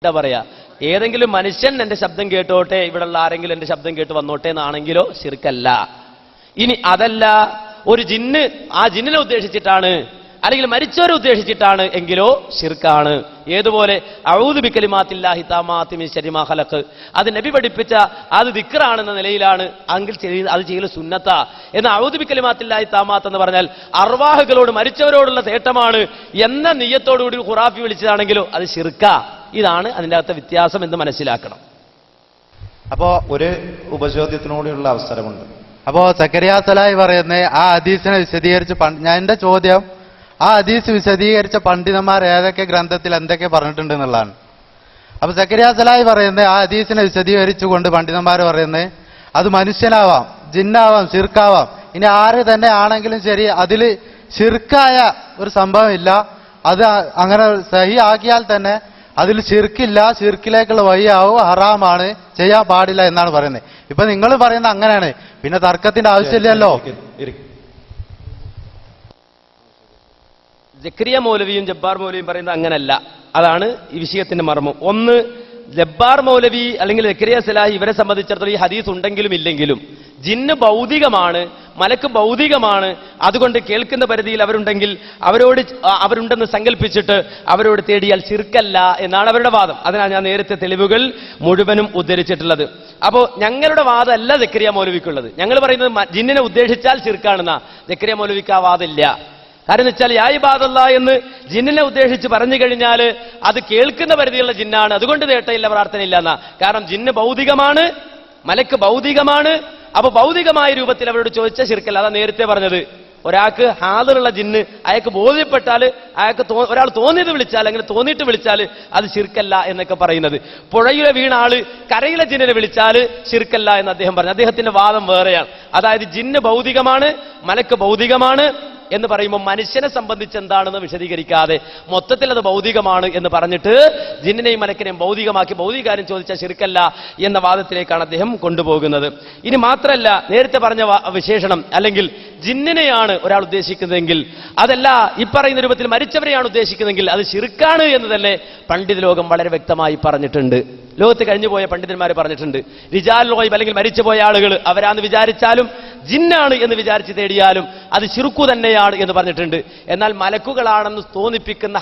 എന്താ പറയാ, ഏതെങ്കിലും മനുഷ്യൻ എന്റെ ശബ്ദം കേട്ടോട്ടെ, ഇവിടെയുള്ള ആരെങ്കിലും എന്റെ ശബ്ദം കേട്ട് വന്നോട്ടെ എന്നാണെങ്കിലോ ശിർക്കല്ല. ഇനി അതല്ല, ഒരു ജിന്ന് ആ ജിന്നിനെ ഉദ്ദേശിച്ചിട്ടാണ് അല്ലെങ്കിൽ മരിച്ചവരെ ഉദ്ദേശിച്ചിട്ടാണ് എങ്കിലോ ശിർക്കാണ്. ഏതുപോലെ അഊദു ബികലിമാത്തില്ലാഹി താമാത്തി മിൻ ശർരി മാ ഖലഖ്, അത് നബി പഠിപ്പിച്ച അത് ദിക്റാണെന്ന നിലയിലാണ് എങ്കിൽ അത് ചെയ്യൽ സുന്നത്ത. എന്നാൽ അഊദു ബികലിമാത്തില്ലാഹി താമാത്ത് എന്ന് പറഞ്ഞാൽ അർവാഹുകളോട് മരിച്ചവരോടുള്ള തേട്ടമാണ് എന്ന നിയ്യത്തോടുകൂടി ഖുറാഫി വിളിച്ചതാണെങ്കിലോ അത് ശിർക്ക. ഇതാണ് അതിൻ്റെ അകത്തെ വ്യത്യാസം എന്ന് മനസ്സിലാക്കണം. അപ്പോ ഒരു ഉപചോദ്യത്തിനോടുള്ള അവസരമുണ്ട്. അപ്പോ സക്കരിയ സലാഹി പറയുന്ന ആ ഹദീസിനെ വിശദീകരിച്ച് ഞാൻ എന്റെ ചോദ്യം, ആ ഹദീസ് വിശദീകരിച്ച പണ്ഡിതന്മാർ ഏതൊക്കെ ഗ്രന്ഥത്തിൽ എന്തൊക്കെ പറഞ്ഞിട്ടുണ്ട് എന്നുള്ളതാണ്. അപ്പൊ സക്കരിയ സലാഹി പറയുന്നത് ആ ഹദീസിനെ വിശദീകരിച്ചുകൊണ്ട് പണ്ഡിതന്മാർ പറയുന്നത് അത് മനുഷ്യനാവാം, ജിന്നാവാം, ശിർക്കാവാം, ഇനി ആര് തന്നെ ആണെങ്കിലും ശരി, അതിൽ ശിർക്കായ ഒരു സംഭവം ഇല്ല. അത് അങ്ങനെ സഹി ആക്കിയാൽ തന്നെ അതിൽ ശിർക്കില്ല, ശിർക്കിലേക്കുള്ള വഴിയാവും, ഹറാമാണ്, ചെയ്യാൻ പാടില്ല എന്നാണ് പറയുന്നത്. ഇപ്പൊ നിങ്ങൾ പറയുന്നത് അങ്ങനെയാണ്, പിന്നെ തർക്കത്തിന്റെ ആവശ്യമില്ലല്ലോ. ജക്കരിയ മൗലവിയും ജബ്ബാർ മൗലവിയും പറയുന്നത് അങ്ങനല്ല. അതാണ് ഈ വിഷയത്തിന്റെ മർമ്മം. ഒന്ന്, ജബ്ബാർ മൗലവി അല്ലെങ്കിൽ ജക്കരിയ സലാഹി ഇവരെ സംബന്ധിച്ചിടത്തോളം ഈ ഹദീസ് ഉണ്ടെങ്കിലും ഇല്ലെങ്കിലും ജിന്ന് ഭൗതികമാണ്, മലക്ക് ഭൗതികമാണ്, അതുകൊണ്ട് കേൾക്കുന്ന പരിധിയിൽ അവരുണ്ടെങ്കിൽ അവരുണ്ടെന്ന് സങ്കല്പിച്ചിട്ട് അവരോട് തേടിയാൽ ശിർക്കല്ല എന്നാണ് അവരുടെ വാദം. അതിനാണ് ഞാൻ നേരത്തെ തെളിവുകൾ മുഴുവനും ഉദ്ധരിച്ചിട്ടുള്ളത്. അപ്പോൾ ഞങ്ങളുടെ വാദമല്ല ജക്കരിയ മൗലവിക്കുള്ളത്. ഞങ്ങൾ പറയുന്നത് ജിന്നിനെ ഉദ്ദേശിച്ചാൽ ശിർക്കാണെന്നാ. ജക്കരിയ മൗലവിക്ക് ആ വാദമില്ല. കാരണം എന്ന് വെച്ചാൽ യാ ഇബാദല്ലാ എന്ന് ജിന്നിനെ ഉദ്ദേശിച്ച് പറഞ്ഞു കഴിഞ്ഞാൽ അത് കേൾക്കുന്ന പരിധിയുള്ള ജിന്നാണ്, അതുകൊണ്ട് തേട്ടയില്ല, പ്രാർത്ഥനയില്ല എന്നാ. കാരണം ജിന്ന് ഭൗതികമാണ്, മലക്ക് ഭൗതികമാണ്. അപ്പൊ ഭൗതികമായ രൂപത്തിൽ അവരോട് ചോദിച്ച ശിർക്കല്ല. അതാ നേരത്തെ പറഞ്ഞത്. ഒരാൾക്ക് ഹാദറുള്ള ജിന്ന് അയാൾക്ക് ബോധ്യപ്പെട്ടാൽ, അയാൾക്ക് ഒരാൾ തോന്നിയത് വിളിച്ചാൽ, അങ്ങനെ തോന്നിയിട്ട് വിളിച്ചാൽ അത് ശിർക്കല്ല എന്നൊക്കെ പറയുന്നത്. പുഴയിലെ വീണ ആള് കരയിലെ ജിന്നിനെ വിളിച്ചാൽ ശിർക്കല്ല എന്ന് അദ്ദേഹം പറഞ്ഞു. അദ്ദേഹത്തിന്റെ വാദം വേറെയാണ്. അതായത് ജിന്ന് ഭൗതികമാണ്, മലക്ക് ഭൗതികമാണ് എന്ന് പറയുമ്പോൾ മനുഷ്യനെ സംബന്ധിച്ച് എന്താണെന്ന് വിശദീകരിക്കാതെ മൊത്തത്തിൽ അത് ഭൗതികമാണ് എന്ന് പറഞ്ഞിട്ട് ജിന്നിനെയും മലക്കിനെയും ഭൗതികമാക്കി ഭൗതികാര്യം ചോദിച്ച ശിർക്കല്ല എന്ന വാദത്തിലേക്കാണ് അദ്ദേഹം കൊണ്ടുപോകുന്നത്. ഇനി മാത്രമല്ല, നേരത്തെ പറഞ്ഞ വിശേഷണം അല്ലെങ്കിൽ ജിന്നിനെയാണ് ഒരാൾ ഉദ്ദേശിക്കുന്നതെങ്കിൽ, അതല്ല ഇപ്പറയുന്ന രൂപത്തിൽ മരിച്ചവരെയാണ് ഉദ്ദേശിക്കുന്നതെങ്കിൽ അത് ശിർക്കാണ് എന്ന് തന്നെ പണ്ഡിത ലോകം വളരെ വ്യക്തമായി പറഞ്ഞിട്ടുണ്ട്. ലോകത്ത് കഴിഞ്ഞുപോയ പണ്ഡിതന്മാർ പറഞ്ഞിട്ടുണ്ട്. റിജാൽ ഗൈബ് അല്ലെങ്കിൽ മരിച്ചുപോയ ആളുകൾ അവരാന്ന് വിചാരിച്ചാലും ജിന്നാണ് എന്ന് വിചാരിച്ച് തേടിയാലും അത് ശിർക്കു തന്നെയാണ് എന്ന് പറഞ്ഞിട്ടുണ്ട്. എന്നാൽ മലക്കുകളാണെന്ന് തോന്നിപ്പിക്കുന്ന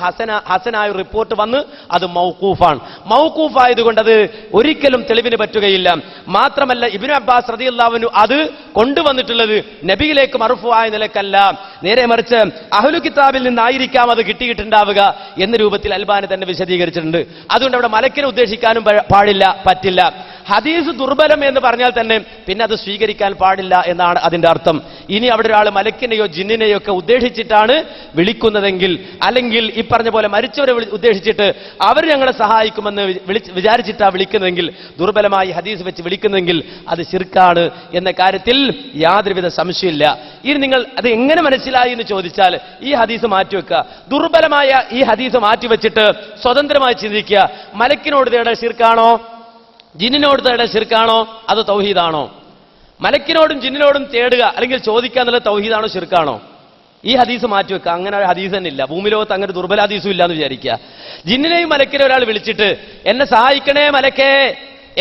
ഹസനായ റിപ്പോർട്ട് വന്ന് അത് മൗഖൂഫാണ്. മൗഖൂഫായതുകൊണ്ട് അത് ഒരിക്കലും തെളിവിന് പറ്റുകയില്ല. മാത്രമല്ല ഇബ്നു അബ്ബാസ് റളിയല്ലാഹു അൻഹു അത് കൊണ്ടുവന്നിട്ടുള്ളത് നബിയിലേക്ക് മർഫൂആയ നിലക്കല്ല, നേരെ മറിച്ച് അഹ്ലു കിതാബിൽ നിന്നായിരിക്കാം അത് കിട്ടിയിട്ടുണ്ടാവുക എന്ന രൂപത്തിൽ അൽബാനി തന്നെ വിശദീകരിച്ചിട്ടുണ്ട്. അതുകൊണ്ട് അവിടെ മലക്കിനെ ഉദ്ദേശിക്കാനും പാടില്ല, പറ്റില്ല. ഹദീസ് ദുർബലം എന്ന് പറഞ്ഞാൽ തന്നെ പിന്നെ അത് സ്വീകരിക്കാൻ പാടില്ല എന്നാണ് അതിന്റെ അർത്ഥം. ഇനി അവിടെ ഒരാൾ മലക്കിനെയോ ജിന്നിനെയോ ഒക്കെ ഉദ്ദേശിച്ചിട്ടാണ് വിളിക്കുന്നതെങ്കിൽ, അല്ലെങ്കിൽ ഈ പറഞ്ഞ പോലെ മരിച്ചവരെ ഉദ്ദേശിച്ചിട്ട് അവർ ഞങ്ങളെ സഹായിക്കുമെന്ന് വിചാരിച്ചിട്ടാണ് വിളിക്കുന്നതെങ്കിൽ, ദുർബലമായി ഹദീസ് വെച്ച് വിളിക്കുന്നതെങ്കിൽ അത് ശിർക്കാണ് എന്ന കാര്യത്തിൽ യാതൊരുവിധ സംശയമില്ല. ഇനി നിങ്ങൾ അത് എങ്ങനെ മനസ്സിലായി എന്ന് ചോദിച്ചാൽ ഈ ഹദീസ് മാറ്റിവെക്കുക. ദുർബലമായ ഈ ഹദീസ് മാറ്റിവെച്ചിട്ട് സ്വതന്ത്രമായി ചിന്തിക്കുക. മലക്കിനോട് തേടൽ ശിർക്കാണോ, ജിന്നിനോട് തേടൽ ശിർക്കാണോ, അത് തൗഹീദാണോ? മലക്കിനോടും ജിന്നിനോടും തേടുക അല്ലെങ്കിൽ ചോദിക്കുക എന്നുള്ളത് തൗഹീദാണോ ശിർക്കാണോ? ഈ ഹദീസ് മാറ്റിവെക്കുക. അങ്ങനെ ഒരു ഹദീസ് തന്നെ ഇല്ല. ഭൂമി ലോകത്ത് അങ്ങനെ ദുർബല ഹദീസും ഇല്ല എന്ന് വിചാരിക്കുക. ജിന്നിനെയും മലക്കിനെ ഒരാൾ വിളിച്ചിട്ട് എന്നെ സഹായിക്കണേ മലക്കേ,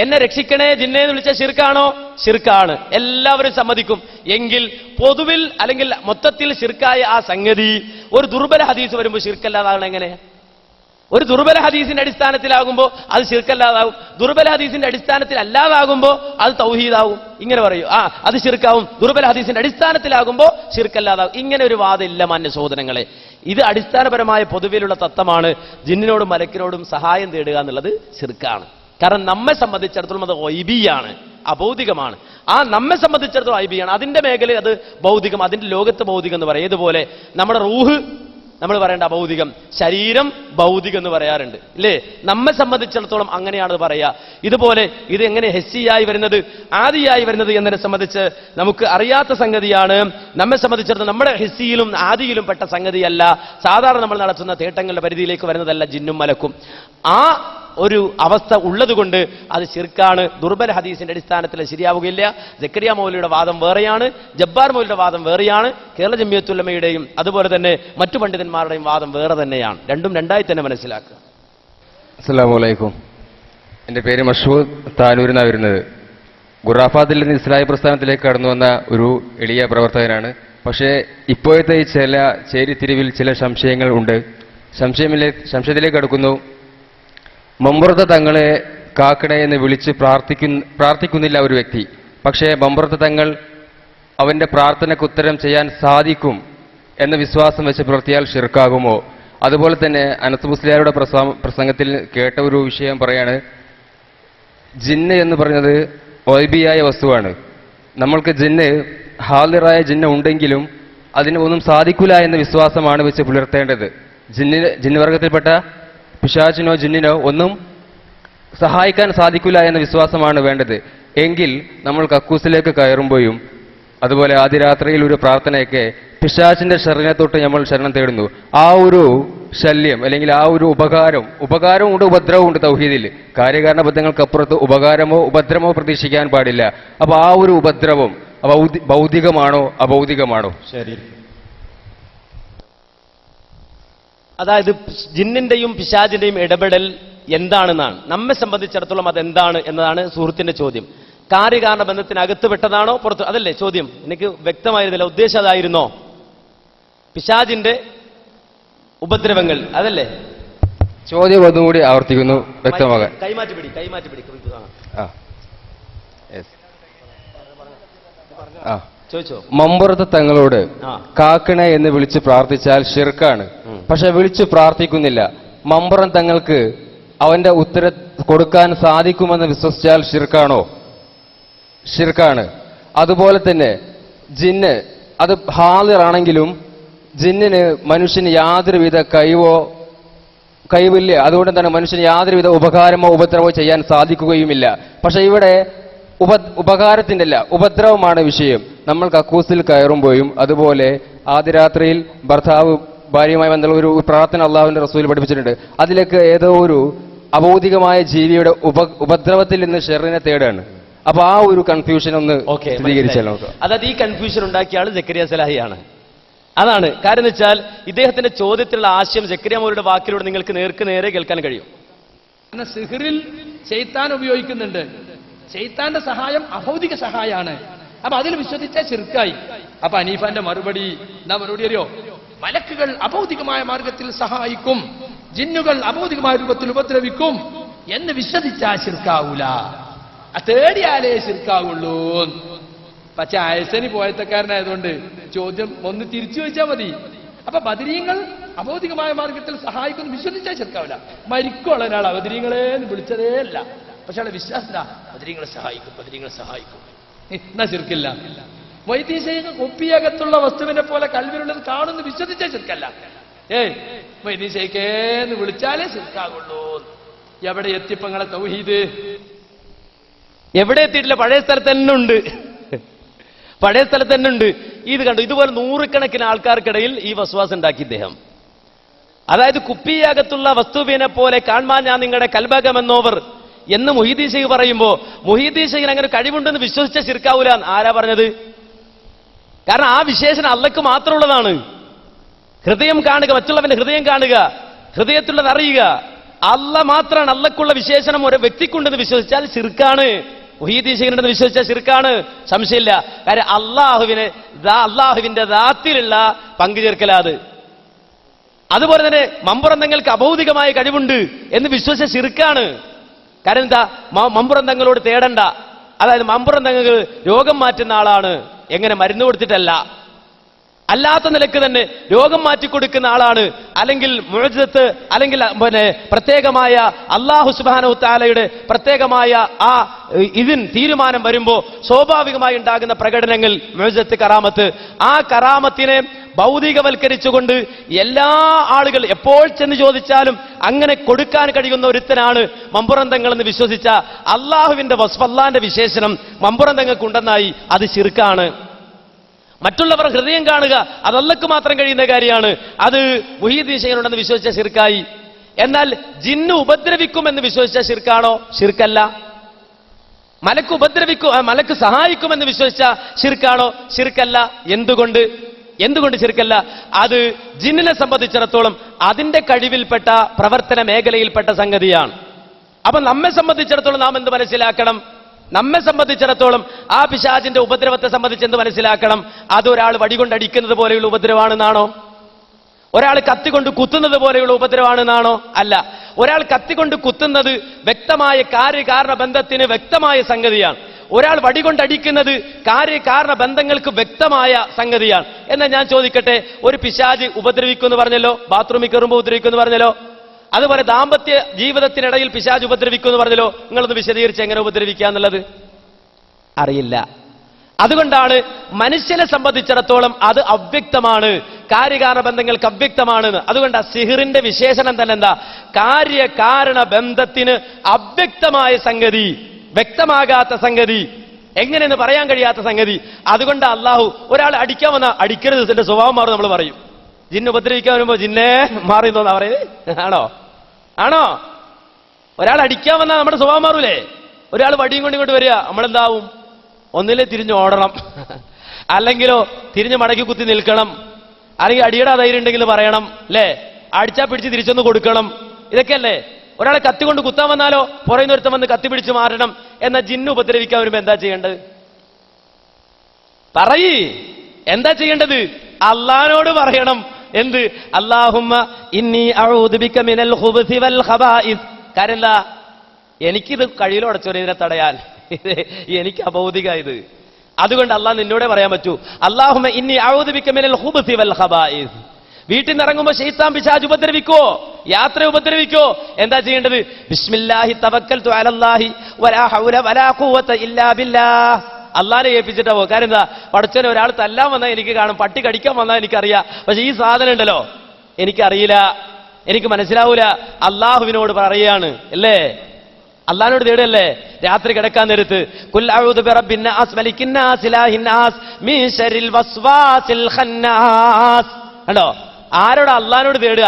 എന്നെ രക്ഷിക്കണേ ജിന്നെ എന്ന് വിളിച്ച ശിർക്കാണോ? ശിർക്കാണ്. എല്ലാവരും സമ്മതിക്കും. എങ്കിൽ പൊതുവിൽ അല്ലെങ്കിൽ മൊത്തത്തിൽ ശിർക്കായ ആ സംഗതി ഒരു ദുർബല ഹദീസ് വരുമ്പോൾ ശിർക്കല്ലാതാകണം എങ്ങനെ? ഒരു ദുർബല ഹദീസിന്റെ അടിസ്ഥാനത്തിലാകുമ്പോൾ അത് ശിർക്കല്ലാതാകും, ദുർബല ഹദീസിന്റെ അടിസ്ഥാനത്തിൽ അല്ലാതാകുമ്പോൾ അത് തൗഹീദാകും. ഇങ്ങനെ പറയൂ, അത് ശിർക്കാവും, ദുർബല ഹദീസിന്റെ അടിസ്ഥാനത്തിലാകുമ്പോൾ ശിർക്കല്ലാതാകും. ഇങ്ങനെ ഒരു വാദമില്ല മാന്യ സഹോദരങ്ങളെ. ഇത് അടിസ്ഥാനപരമായ പൊതുവിലുള്ള തത്വമാണ്. ജിന്നിനോടും മലക്കിനോടും സഹായം തേടുക എന്നുള്ളത് ശിർക്കാണ്. കാരണം നമ്മെ സംബന്ധിച്ചിടത്തോളം അത് ഗൈബിയാണ്, അഭൗതികമാണ്. ആ നമ്മെ സംബന്ധിച്ചിടത്തോളം ഗൈബിയാണ്. അതിന്റെ മേഖലയിൽ അത് ഭൗതികം, അതിന്റെ ലോകത്ത് ഭൗതികം എന്ന് പറയും. ഏതുപോലെ നമ്മുടെ റൂഹ് നമ്മൾ പറയേണ്ട അഭൗതികം, ശരീരം ഭൗതികം എന്ന് പറയാറുണ്ട് ഇല്ലേ? നമ്മെ സംബന്ധിച്ചിടത്തോളം അങ്ങനെയാണ് പറയാ. ഇതുപോലെ ഇത് എങ്ങനെ ഹെസ്സിയായി വരുന്നത്, ആദിയായി വരുന്നത് എന്നതിനെ സംബന്ധിച്ച് നമുക്ക് അറിയാത്ത സംഗതിയാണ്. നമ്മെ സംബന്ധിച്ചിടത്തോളം നമ്മുടെ ഹെസ്സിയിലും ആദിയിലും പെട്ട സംഗതിയല്ല. സാധാരണ നമ്മൾ നടത്തുന്ന തേട്ടങ്ങളുടെ പരിധിയിലേക്ക് വരുന്നതല്ല ജിന്നും മലക്കും. ആ ഒരു അവസ്ഥ ഉള്ളതുകൊണ്ട് അത് ശിർക്കാണ്. ദുർബല ഹദീസിന്റെ അടിസ്ഥാനത്തിൽ ശരിയാവുകയില്ല. സക്കരിയ മൗലവിയുടെ വാദം വേറെയാണ്, ജബ്ബാർ മൗലവിയുടെ വാദം വേറെയാണ്, കേരള ജംഇയ്യത്തുൽ ഉലമയുടെയും അതുപോലെ തന്നെ മറ്റു പണ്ഡിതന്മാരുടെയും വാദം വേറെ തന്നെയാണ്. രണ്ടും രണ്ടായി തന്നെ മനസ്സിലാക്കുക. അസ്സലാമലൈക്കും. എൻ്റെ പേര് മഷൂദ്, താനൂരിൽ നിന്നാണ് വരുന്നത്. ഖുറാഫാത്തിൽ നിന്ന് ഇസ്ലാഹി പ്രസ്ഥാനത്തിലേക്ക് കടന്നു വന്ന ഒരു എളിയ പ്രവർത്തകനാണ്. പക്ഷേ ഇപ്പോഴത്തെ ഈ ചില ചേരിതിരിവിൽ ചില സംശയങ്ങൾ ഉണ്ട്. സംശയത്തിലേക്ക് കടക്കുന്നു. മമ്പുറത്തെ തങ്ങളെ കാക്കണേ എന്ന് വിളിച്ച് പ്രാർത്ഥിക്കുന്നില്ല ഒരു വ്യക്തി. പക്ഷേ മമ്പുറത്തെ തങ്ങൾ അവൻ്റെ പ്രാർത്ഥനയ്ക്ക് ഉത്തരം ചെയ്യാൻ സാധിക്കും എന്ന വിശ്വാസം വെച്ച് പുലർത്തിയാൽ ഷിർക്കാകുമോ? അതുപോലെ തന്നെ അനസ് മുസ്ലിയാരുടെ പ്രസംഗത്തിൽ കേട്ട ഒരു വിഷയം പറയാണ്, ജിന്ന് എന്ന് പറഞ്ഞത് വൈബിയായ വസ്തുവാണ്. നമ്മൾക്ക് ജിന്ന്, ഹാലിറായ ജിന്ന് ഉണ്ടെങ്കിലും അതിന് ഒന്നും സാധിക്കില്ല എന്ന വിശ്വാസമാണ് വെച്ച് പുലർത്തേണ്ടത്. ജിന്ന് വർഗത്തിൽപ്പെട്ട പിശാചിനോ ജിന്നിനോ ഒന്നും സഹായിക്കാൻ സാധിക്കില്ല എന്ന വിശ്വാസമാണ് വേണ്ടത്. എങ്കിൽ നമ്മൾ കക്കൂസിലേക്ക് കയറുമ്പോഴും അതുപോലെ ആദ്യ രാത്രിയിൽ ഒരു പ്രാർത്ഥനയൊക്കെ പിശാചിന്റെ ശരണത്തെ തൊട്ട് നമ്മൾ ശരണം തേടുന്നു. ആ ഒരു ശല്യം അല്ലെങ്കിൽ ആ ഒരു ഉപകാരവും ഉണ്ട്, ഉപദ്രവവും ഉണ്ട് തൗഹീദിൽ. കാര്യകാരണബദ്ധങ്ങൾക്കപ്പുറത്ത് ഉപകാരമോ ഉപദ്രവമോ പ്രതീക്ഷിക്കാൻ പാടില്ല. അപ്പൊ ആ ഒരു ഉപദ്രവം ഭൗതികമാണോ അഭൗതികമാണോ? ശരി. അതായത് ജിന്നിന്റെയും പിശാചിന്റെയും ഇടപെടൽ എന്താണെന്നാണ് നമ്മെ സംബന്ധിച്ചിടത്തോളം അതെന്താണ് എന്നതാണ് സുഹൃത്തിന്റെ ചോദ്യം. കാര്യകാരണ ബന്ധത്തിനകത്ത് വിട്ടതാണോ പുറത്ത്? അതല്ലേ ചോദ്യം. എനിക്ക് വ്യക്തമായിരുന്നില്ല, ഉദ്ദേശം അതായിരുന്നോ? പിശാചിന്റെ ഉപദ്രവങ്ങൾ അതല്ലേ ചോദ്യം? ഒന്നുകൂടി ആവർത്തിക്കുന്നു വ്യക്തമാകാൻ. കൈമാറ്റി പിടി. ചോദിച്ചോ. മമ്പുറത്ത് തങ്ങളോട് കാക്കണേ എന്ന് വിളിച്ച് പ്രാർത്ഥിച്ചാൽ ഷിർക്കാണ്. പക്ഷെ വിളിച്ച് പ്രാർത്ഥിക്കുന്നില്ല. മമ്പുറം തങ്ങൾക്ക് അവന്റെ ഉത്തരം കൊടുക്കാൻ സാധിക്കുമെന്ന് വിശ്വസിച്ചാൽ ഷിർക്കാണോ? ഷിർക്കാണ്. അതുപോലെ തന്നെ ജിന്ന്, അത് ഹാളിറാണെങ്കിലും ജിന്നിന് മനുഷ്യന് യാതൊരുവിധ കഴിവില്ല. അതുകൊണ്ട് തന്നെ മനുഷ്യന് യാതൊരുവിധ ഉപകാരമോ ഉപദ്രവമോ ചെയ്യാൻ സാധിക്കുകയുമില്ല. പക്ഷെ ഇവിടെ ഉപകാരത്തിൻ്റെ അല്ല, ഉപദ്രവമാണ് വിഷയം. നമ്മൾ കക്കൂസിൽ കയറുമ്പോഴും അതുപോലെ ആദ്യ രാത്രിയിൽ ഭർത്താവ് ഭാര്യയുമായി ബന്ധമുള്ള ഒരു പ്രാർത്ഥന അള്ളാഹുവിന്റെ റസൂൽ പഠിപ്പിച്ചിട്ടുണ്ട്. അതിലേക്ക് ഏതോ ഒരു അഭൗതികമായ ജീവിയുടെ ഉപദ്രവത്തിൽ നിന്ന് ഷെറിനെ തേടാണ്. അപ്പൊ ആ ഒരു കൺഫ്യൂഷൻ ഒന്ന് സ്ഥിരീകരിച്ചാൽ നമുക്ക്. അതായത് ഈ കൺഫ്യൂഷൻ ഉണ്ടാക്കിയ ആള് സക്കരിയ സലാഹിയാണ്. അതാണ് കാര്യം എന്ന് വെച്ചാൽ ഇദ്ദേഹത്തിന്റെ ചോദ്യത്തിലുള്ള ആശയം സക്കരിയ മൗലവിയുടെ വാക്കിലൂടെ നിങ്ങൾക്ക് നേരെ കേൾക്കാൻ കഴിയും. സിഹ്റിൽ ശൈത്താൻ ഉപയോഗിക്കുന്നുണ്ട്. ശൈത്താന്റെ സഹായം അഭൗതിക സഹായമാണ്. അപ്പൊ അതിൽ വിശ്വസിച്ച ശിർക്കായി. അപ്പൊ അനീഫാന്റെ മറുപടി എന്താ മറുപടി അറിയോ? മലക്കുകൾ അഭൗതികമായ മാർഗത്തിൽ സഹായിക്കും, ജിന്നുകൾ അഭൗതികമായ രൂപത്തിൽ ഉപദ്രവിക്കും എന്ന് വിശ്വസിച്ചാൽ ശിർക്കാവൂല, തേടിയാലേ ശിർക്കാവുള്ളൂ. പക്ഷെ അയസനി പോയത്തക്കാരനായതുകൊണ്ട് ചോദ്യം ഒന്ന് തിരിച്ചു വെച്ചാൽ മതി. അപ്പൊ ബദരീങ്ങൾ അഭൗതികമായ മാർഗത്തിൽ സഹായിക്കുന്നു വിശ്വസിച്ചാൽ ശിർക്കാവില്ല. മരിക്കുള്ള ഒരാൾ ബദരീങ്ങളെ വിളിച്ചതേ അല്ല, പക്ഷെ ആളെ വിശ്വാസ ബദരീങ്ങളെ സഹായിക്കും എന്നാ ശിർക്കില്ല. വൈദ്യശൈഖ് കുപ്പിയകത്തുള്ള വസ്തുവിനെ പോലെ കൽവിലുള്ളത് കാണുന്നു വിശ്വസിച്ചാൽ ശിർക്കല്ല. വൈദ്യശൈഖേന്ന് വിളിച്ചാലേ ശിർക്കാകുള്ളൂ. എവിടെ എത്തിപ്പങ്ങളെ തൗഹീദ്? എവിടെ എത്തിയിട്ടില്ല, പഴയ സ്ഥലത്ത് തന്നെ ഉണ്ട്. ഇത് കണ്ടു. ഇതുപോലെ നൂറുകണക്കിന് ആൾക്കാർക്കിടയിൽ ഈ വസ്വാസം ഉണ്ടാക്കി ഇദ്ദേഹം. അതായത് കുപ്പിയകത്തുള്ള വസ്തുവിനെ പോലെ കാണാൻ ഞാൻ നിങ്ങളുടെ കൽബകമെന്നോവർ എന്ന് മുഹീദ്ദീൻ ശൈഖ് പറയുമ്പോ മുഹീദ്ദീൻ ശൈഖിന് അങ്ങനെ കഴിവുണ്ടെന്ന് വിശ്വസിച്ച ശിർക്കാവൂല. ആരാ പറഞ്ഞത്? കാരണം ആ വിശേഷണം അള്ളക്ക് മാത്രമുള്ളതാണ്. ഹൃദയം കാണുക, മറ്റുള്ളവന്റെ ഹൃദയം കാണുക, ഹൃദയത്തിലുള്ളത് അറിയുക. അള്ള മാത്രമാണ്. അള്ളക്കുള്ള വിശേഷണം ഒരു വ്യക്തിക്കുണ്ടെന്ന് വിശ്വസിച്ചാൽ ശിർക്കാണ്. മുഹീദ്ദീൻ ശൈഖിനുണ്ടെന്ന് വിശ്വസിച്ചാൽ ശിർക്കാണ്, സംശയമില്ല. കാര്യം അള്ളാഹുവിന്റെ ദാത്തിലുള്ള പങ്കുചേർക്കലാത്. അതുപോലെ തന്നെ മമ്പുറന്തങ്ങൾക്ക് അഭൗതികമായ കഴിവുണ്ട് എന്ന് വിശ്വസിച്ച ശിർക്കാണ്. കാരണം എന്താ? മമ്പുറന്തങ്ങളോട് തേടണ്ട. അതായത് മമ്പുറന്തങ്ങൾ രോഗം മാറ്റുന്ന ആളാണ്, എങ്ങനെ മരുന്ന് കൊടുത്തിട്ടല്ല, അല്ലാത്ത നിലക്ക് തന്നെ രോഗം മാറ്റിക്കൊടുക്കുന്ന ആളാണ്. അല്ലെങ്കിൽ മുഅ്ജിസത്ത്, അല്ലെങ്കിൽ പ്രത്യേകമായ അല്ലാഹു സുബ്ഹാനഹു തആലയുടെ പ്രത്യേകമായ ആ തീരുമാനം വരുമ്പോൾ സ്വാഭാവികമായി ഉണ്ടാകുന്ന പ്രകടനങ്ങൾ മുഅ്ജിസത്ത്, കറാമത്ത്. ആ കറാമത്തിനെ ഭൗതികവൽക്കരിച്ചുകൊണ്ട് എല്ലാ ആളുകൾ എപ്പോൾ ചെന്ന് ചോദിച്ചാലും അങ്ങനെ കൊടുക്കാൻ കഴിയുന്ന ഒരുത്തനാണ് മമ്പുറന്തങ്ങൾ എന്ന് വിശ്വസിച്ച അള്ളാഹുവിന്റെ വസ്ഫല്ലാന്റെ വിശേഷണം മമ്പുറന്തങ്ങൾക്കുണ്ടെന്നായി അത് ശിർക്കാണ്. മറ്റുള്ളവർ ഹൃദയം കാണുക അത് അള്ളക്ക് മാത്രം കഴിയുന്ന കാര്യമാണ്, അത് മുഹീദ്ദീൻ ശൈഖിനുണ്ടെന്ന് വിശ്വസിച്ച ശിർക്കായി. എന്നാൽ ജിന്ന് ഉപദ്രവിക്കുമെന്ന് വിശ്വസിച്ച ശിർക്കാണോ? ശിർക്കല്ല. മലക്ക് സഹായിക്കുമെന്ന് വിശ്വസിച്ച ശിർക്കാണോ? ശിർക്കല്ല. എന്തുകൊണ്ട്? എന്തുകൊണ്ട് ശിർക്കല്ല? അത് ജിന്നിനെ സംബന്ധിച്ചിടത്തോളം അതിന്റെ കഴിവിൽപ്പെട്ട പ്രവർത്തന മേഖലയിൽപ്പെട്ട സംഗതിയാണ്. അപ്പൊ നമ്മെ സംബന്ധിച്ചിടത്തോളം നാം എന്ത് മനസ്സിലാക്കണം? നമ്മെ സംബന്ധിച്ചിടത്തോളം ആ പിശാചിന്റെ ഉപദ്രവത്തെ സംബന്ധിച്ച് എന്ത് മനസ്സിലാക്കണം? അതൊരാൾ വടികൊണ്ടടിക്കുന്നത് പോലെയുള്ള ഉപദ്രവമാണെന്നാണോ? ഒരാൾ കത്തിക്കൊണ്ട് കുത്തുന്നത് പോലെയുള്ള ഉപദ്രവമാണെന്നാണോ? അല്ല. ഒരാൾ കത്തിക്കൊണ്ട് കുത്തുന്നത് വ്യക്തമായ കാര്യകാരണ ബന്ധത്തിന് വ്യക്തമായ സംഗതിയാണ്. ഒരാൾ വടികൊണ്ടടിക്കുന്നത് കാര്യകാരണ ബന്ധങ്ങൾക്ക് വ്യക്തമായ സംഗതിയാണ്. എന്നാൽ ഞാൻ ചോദിക്കട്ടെ, ഒരു പിശാച് ഉപദ്രവിക്കുമെന്ന് പറഞ്ഞല്ലോ, ബാത്റൂമിൽ കയറുമ്പോൾ ഉപദ്രവിക്കുമെന്ന് പറഞ്ഞല്ലോ, അതുപോലെ ദാമ്പത്യ ജീവിതത്തിനിടയിൽ പിശാച് ഉപദ്രവിക്കുമെന്ന് പറഞ്ഞല്ലോ. നിങ്ങളൊന്ന് വിശദീകരിച്ച് എങ്ങനെ ഉപദ്രവിക്കുക എന്നുള്ളത് അറിയില്ല. അതുകൊണ്ടാണ് മനുഷ്യനെ സംബന്ധിച്ചിടത്തോളം അത് അവ്യക്തമാണ്, കാര്യകാരണ ബന്ധങ്ങൾക്ക് അവ്യക്തമാണ്. അതുകൊണ്ട് സിഹിറിന്റെ വിശേഷണം തന്നെ എന്താ? കാര്യകാരണ ബന്ധത്തിന് അവ്യക്തമായ സംഗതി, വ്യക്തമാകാത്ത സംഗതി, എങ്ങനെയെന്ന് പറയാൻ കഴിയാത്ത സംഗതി. അതുകൊണ്ട് അള്ളാഹു ഒരാൾ അടിക്കാൻ വന്നാൽ അടിക്കരുത്, ഇതിന്റെ സ്വഭാവം മാറും നമ്മൾ പറയും. ജിന്ന് ഉപദ്രവിക്കാൻ വരുമ്പോ ജിന്നെ മാറി തോന്നാ പറയുന്നത് ആണോ? ഒരാൾ അടിക്കാൻ വന്നാൽ നമ്മുടെ സ്വഭാവം മാറൂലേ? ഒരാൾ വടിയും കൊണ്ട് ഇങ്ങോട്ട് വരിക, നമ്മളെന്താവും? ഒന്നിലെ തിരിഞ്ഞ് ഓടണം, അല്ലെങ്കിലോ തിരിഞ്ഞ് മടക്കി കുത്തി നിൽക്കണം, അല്ലെങ്കിൽ അടിയുടെ ധൈര്യം ഉണ്ടെങ്കിൽ പറയണം, അല്ലേ? അടിച്ചാ പിടിച്ച് തിരിച്ചൊന്ന് കൊടുക്കണം. ഇതൊക്കെയല്ലേ? ഒരാളെ കത്തി കൊണ്ട് കുത്താൻ വന്നാലോ പുറയുന്ന ഒരുത്തം വന്ന് കത്തി പിടിച്ച് മാറണം. എന്നാൽ ജിന്ന് ഉപദ്രവിക്കാൻ വരുമ്പോ എന്താ ചെയ്യേണ്ടത്? പറയ്, എന്താ ചെയ്യേണ്ടത്? അള്ളാനോട് പറയണം. എന്ത്? അല്ലാഹുമ്മ ഇന്നി അഊദു ബിക മിനൽ ഖുബുസി വൽ ഖബായിസ്. കാരണം എന്താ? എനിക്കിത് കഴിയിലോ അടച്ചോനെ ഇതിനെ തടയാൻ, എനിക്ക് അഭൗതിക ഇത്. അതുകൊണ്ട് അള്ളാഹ് നിന്നോടെ പറയാൻ പറ്റൂ, അല്ലാഹുമ്മ ഇന്നി അഊദു ബിക മിനൽ ഖുബുസി വൽ ഖബായിസ്. വീട്ടിൽ നിന്ന് ഇറങ്ങുമ്പോ ശൈത്താൻ പിശാച് ഉപദ്രവിക്കോ? യാത്ര ഉപദ്രവിക്കോ? എന്താ ചെയ്യേണ്ടത്? ബിസ്മില്ലാഹി തവക്കൽതു അലല്ലാഹി വലാ ഹൗല വലാ ഖുവത ഇല്ലാ ബില്ലാഹ്. അള്ളാനെ ഏൽപ്പിച്ചിട്ടാ പോ. കാര്യം എന്താ? പടച്ചോനെ ഒരാൾ തല്ലാൻ വന്നാൽ എനിക്ക് കാണും, പട്ടി കടിക്കാൻ വന്നാൽ എനിക്കറിയാം, പക്ഷെ ഈ സാധനം ഉണ്ടല്ലോ എനിക്കറിയില്ല, എനിക്ക് മനസ്സിലാവൂല. അള്ളാഹുവിനോട് പറയുകയാണ്, അല്ലേ? അള്ളാഹിനോട് തേടല്ലേ? രാത്രി കിടക്കാൻ നേരത്ത് ഖുൽ അഊദു ബിറബ്ബിൻ നാസ് മലിക്കിൻ നാസ് ഇലാഹിൻ നാസ് മിൻ ശർരിൽ വസ്വാസിൽ ഖന്നാസ്. കണ്ടോ? ആരോട്? അള്ളാഹിനോട് തേടുക,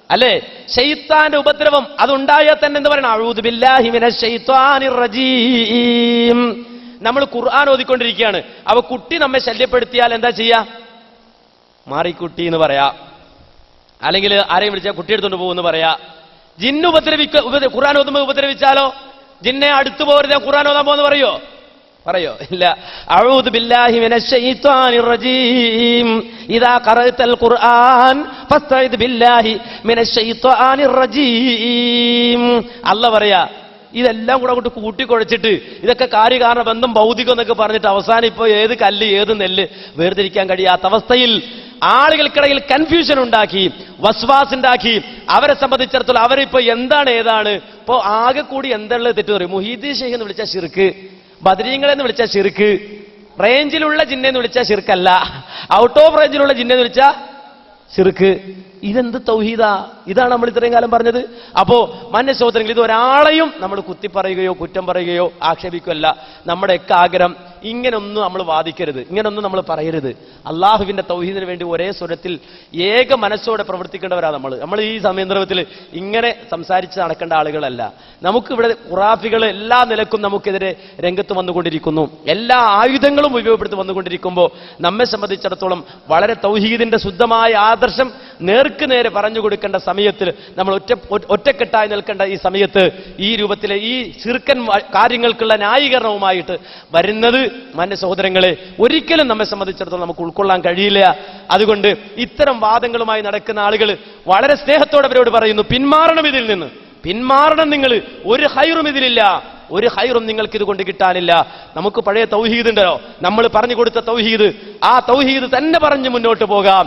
അല്ലേ? ശൈത്താന്റെ ഉപദ്രവം അതുണ്ടായാൽ തന്നെ എന്ത് പറയണം? അഊദു ബില്ലാഹി മിനശ് ശൈത്വാനിർ റജീം. നമ്മൾ ഖുർആൻ ഓതിക്കൊണ്ടിരിക്കുകയാണ്. അവ കുട്ടി നമ്മെ ശല്യപ്പെടുത്തിയാൽ എന്താ ചെയ്യാ? മാറിക്കുട്ടി എന്ന് പറയാ, അല്ലെങ്കിൽ ആരെയും വിളിച്ചാൽ കുട്ടി എടുത്തുകൊണ്ട് പോകുമെന്ന് പറയാ. ജിന്ന് ഖുർആൻ ഓതുമ്പോൾ ഉപദ്രവിച്ചാലോ? ജിന്നെ അടുത്തു പോരുത്, ഖുർആൻ ഓതാൻ പോകുന്ന പറയോ? ഇല്ല. അഊദു ബില്ലാഹി മിനശ് ശൈത്വാനിർ റജീം ഇദാ ഖറഅതൽ ഖുർആൻ ഫസ്തഇദ് ബില്ലാഹി മിനശ് ശൈത്വാനിർ റജീം. അല്ലാഹ് പറയാ, ഇതെല്ലാം കൂടെ അങ്ങോട്ട് കൂട്ടിക്കുഴച്ചിട്ട് ഇതൊക്കെ കാര്യകാരണ ബന്ധം ഭൗതികം എന്നൊക്കെ പറഞ്ഞിട്ട് അവസാനം ഇപ്പോൾ ഏത് കല്ല് ഏത് നെല്ല് വേർതിരിക്കാൻ കഴിയാത്ത അവസ്ഥയിൽ ആളുകൾക്കിടയിൽ കൺഫ്യൂഷൻ ഉണ്ടാക്കി, വസ്വാസ് ഉണ്ടാക്കി. അവരെ സംബന്ധിച്ചിടത്തോളം അവരിപ്പോ എന്താണ് ഏതാണ് ഇപ്പോ ആകെ കൂടി എന്തുള്ളത് തെറ്റ് പറയും. മുഹീദ്ദീൻ ഷെയ്ഖ് എന്ന് വിളിച്ചാൽ ശിർക്ക്, ബദരീങ്ങളെന്ന് വിളിച്ചാൽ ശിർക്ക്, റേഞ്ചിലുള്ള ജിന്നെന്ന് വിളിച്ചാൽ ശിർക്കല്ല, ഔട്ട് ഓഫ് റേഞ്ചിലുള്ള ജിന്നെന്ന് വിളിച്ചാൽ ശിർക്ക്. ഇതെന്ത് തൗഹീദാ? ഇതാണ് നമ്മൾ ഇത്രയും കാലം പറഞ്ഞത്. അപ്പോ മാന്യ സഹോദരങ്ങൾ, ഇത് ഒരാളെയും നമ്മൾ കുത്തിപ്പറയുകയോ കുറ്റം പറയുകയോ ആക്ഷേപിക്കുകയല്ല. നമ്മുടെയൊക്കെ ആഗ്രഹം ഇങ്ങനൊന്നും നമ്മൾ വാദിക്കരുത്, ഇങ്ങനൊന്നും നമ്മൾ പറയരുത്. അള്ളാഹുവിന്റെ തൗഹീദിന് വേണ്ടി ഒരേ സ്വരത്തിൽ ഏക മനസ്സോടെ പ്രവർത്തിക്കേണ്ടവരാണ് നമ്മൾ ഈ സമയന്ത്രത്തിൽ ഇങ്ങനെ സംസാരിച്ച് നടക്കേണ്ട ആളുകളല്ല. നമുക്കിവിടെ ഖുറാഫികൾ എല്ലാ നിലക്കും നമുക്കെതിരെ രംഗത്ത് വന്നുകൊണ്ടിരിക്കുന്നു, എല്ലാ ആയുധങ്ങളും ഉപയോഗപ്പെടുത്തി വന്നുകൊണ്ടിരിക്കുമ്പോൾ നമ്മെ സംബന്ധിച്ചിടത്തോളം വളരെ തൗഹീദിന്റെ ശുദ്ധമായ ആദർശം നേർക്ക് നേരെ പറഞ്ഞു കൊടുക്കേണ്ട സമയത്തിൽ നമ്മൾ ഒറ്റക്കെട്ടായി നിൽക്കേണ്ട ഈ സമയത്ത് ഈ രൂപത്തിലെ ഈ ശിർക്കൻ കാര്യങ്ങൾക്കുള്ള ന്യായീകരണവുമായിട്ട് വരുന്നത് മാന്യ സഹോദരങ്ങളെ ഒരിക്കലും നമ്മെ സംബന്ധിച്ചിടത്തോളം നമുക്ക് ഉൾക്കൊള്ളാൻ കഴിയില്ല. അതുകൊണ്ട് ഇത്തരം വാദങ്ങളുമായി നടക്കുന്ന ആളുകൾ വളരെ സ്നേഹത്തോടെ അവരോട് പറയുന്നു, പിന്മാറണം, ഇതിൽ നിന്ന് പിന്മാറണം. നിങ്ങൾ ഒരു ഹൈറും ഇതിലില്ല, ഒരു ഹൈറും നിങ്ങൾക്ക് ഇത് കൊണ്ട് കിട്ടാനില്ല. നമുക്ക് പഴയ തൗഹീദ് ഉണ്ടല്ലോ, നമ്മൾ പറഞ്ഞു കൊടുത്ത തൗഹീദ്, ആ തൗഹീദ് തന്നെ പറഞ്ഞ് മുന്നോട്ട് പോകാം.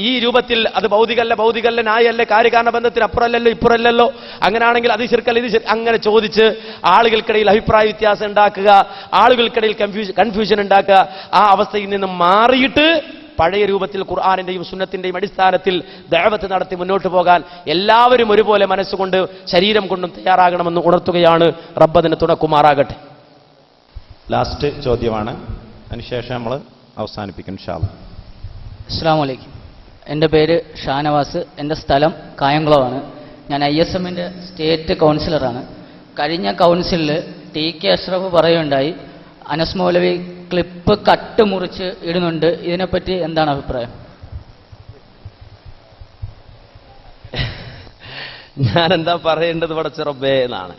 ഈ രൂപത്തിൽ അത് ഭൗതികല്ല ന്യായല്ല, കാര്യകാരണ ബന്ധത്തിന് അപ്പുറമല്ലല്ലോ ഇപ്പുറമല്ലല്ലോ, അങ്ങനെയാണെങ്കിൽ അത് ശിർക്കല്ല ഇത് അങ്ങനെ ചോദിച്ച് ആളുകൾക്കിടയിൽ അഭിപ്രായ വ്യത്യാസം ഉണ്ടാക്കുക, ആളുകൾക്കിടയിൽ കൺഫ്യൂഷൻ ഉണ്ടാക്കുക. ആ അവസ്ഥയിൽ നിന്ന് മാറിയിട്ട് പഴയ രൂപത്തിൽ ഖുർആനിന്റെയും സുന്നത്തിന്റെയും അടിസ്ഥാനത്തിൽ ദഅവത്ത് നടത്തി മുന്നോട്ട് പോകാൻ എല്ലാവരും ഒരുപോലെ മനസ്സുകൊണ്ട് ശരീരം കൊണ്ടും തയ്യാറാകണമെന്ന് ഉണർത്തുകയാണ്. റബ്ബ് തുണക്കുമാറാകട്ടെ. ലാസ്റ്റ് ചോദ്യമാണ്, അതിനുശേഷം നമ്മൾ അവസാനിപ്പിക്കും ഇൻഷാ അല്ലാഹ്. അസ്സലാമു അലൈക്കും. എൻ്റെ പേര് ഷാനവാസ്, എൻ്റെ സ്ഥലം കായംകുളമാണ്. ഞാൻ ISMന്റെ സ്റ്റേറ്റ് കൗൺസിലറാണ്. കഴിഞ്ഞ കൗൺസിലിൽ TK അഷ്റഫ് പറയുകയുണ്ടായി, അനസ് മൗലവി ക്ലിപ്പ് കട്ട് മുറിച്ച് ഇടുന്നുണ്ട്. ഇതിനെപ്പറ്റി എന്താണ് അഭിപ്രായം? ഞാൻ എന്താ പറയേണ്ടത് പടച്ച റബ്ബേ എന്നാണ്.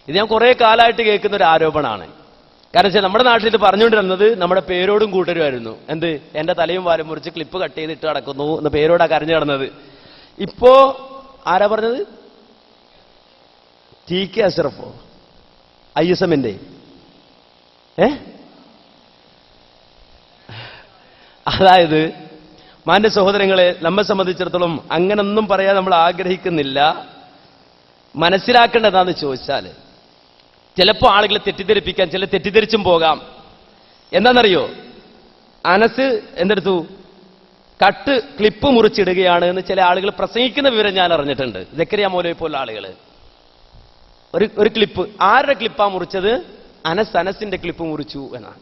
ഇത് ഞാൻ കുറെ കാലമായിട്ട് കേൾക്കുന്ന ഒരു ആരോപണമാണ്. കാരണം വെച്ചാൽ നമ്മുടെ നാട്ടിൽ ഇത് പറഞ്ഞുകൊണ്ടിരുന്നത് നമ്മുടെ പേരോടും കൂട്ടരുമായിരുന്നു. എന്ത്, എന്റെ തലയും വാലും മുറിച്ച് ക്ലിപ്പ് കട്ട് ചെയ്ത് ഇട്ട് നടക്കുന്നു എന്ന പേരോടാ കരഞ്ഞു കിടന്നത്. ഇപ്പോ ആരാ പറഞ്ഞത്? TK അഷ്റഫോ? ISMന്റെ അതായത് മാന്യ സഹോദരങ്ങളെ, നമ്മെ സംബന്ധിച്ചിടത്തോളം അങ്ങനൊന്നും പറയാൻ നമ്മൾ ആഗ്രഹിക്കുന്നില്ല. മനസ്സിലാക്കേണ്ടതാന്ന് ചോദിച്ചാൽ, ചിലപ്പോൾ ആളുകളെ തെറ്റിദ്ധരിപ്പിക്കാൻ ചില തെറ്റിദ്ധരിച്ചും പോകാം. എന്താണെന്നറിയോ, അനസ് എന്തെടുത്തു കട്ട് ക്ലിപ്പ് മുറിച്ചിടുകയാണ് എന്ന് ചില ആളുകൾ പ്രസംഗിക്കുന്ന വിവരം ഞാൻ അറിഞ്ഞിട്ടുണ്ട്. സക്കരിയ മൗലവി പോലുള്ള ആളുകൾ ഒരു ക്ലിപ്പ്, ആരുടെ ക്ലിപ്പാ മുറിച്ചത്? അനസിന്റെ ക്ലിപ്പ് മുറിച്ചു എന്നാണ്.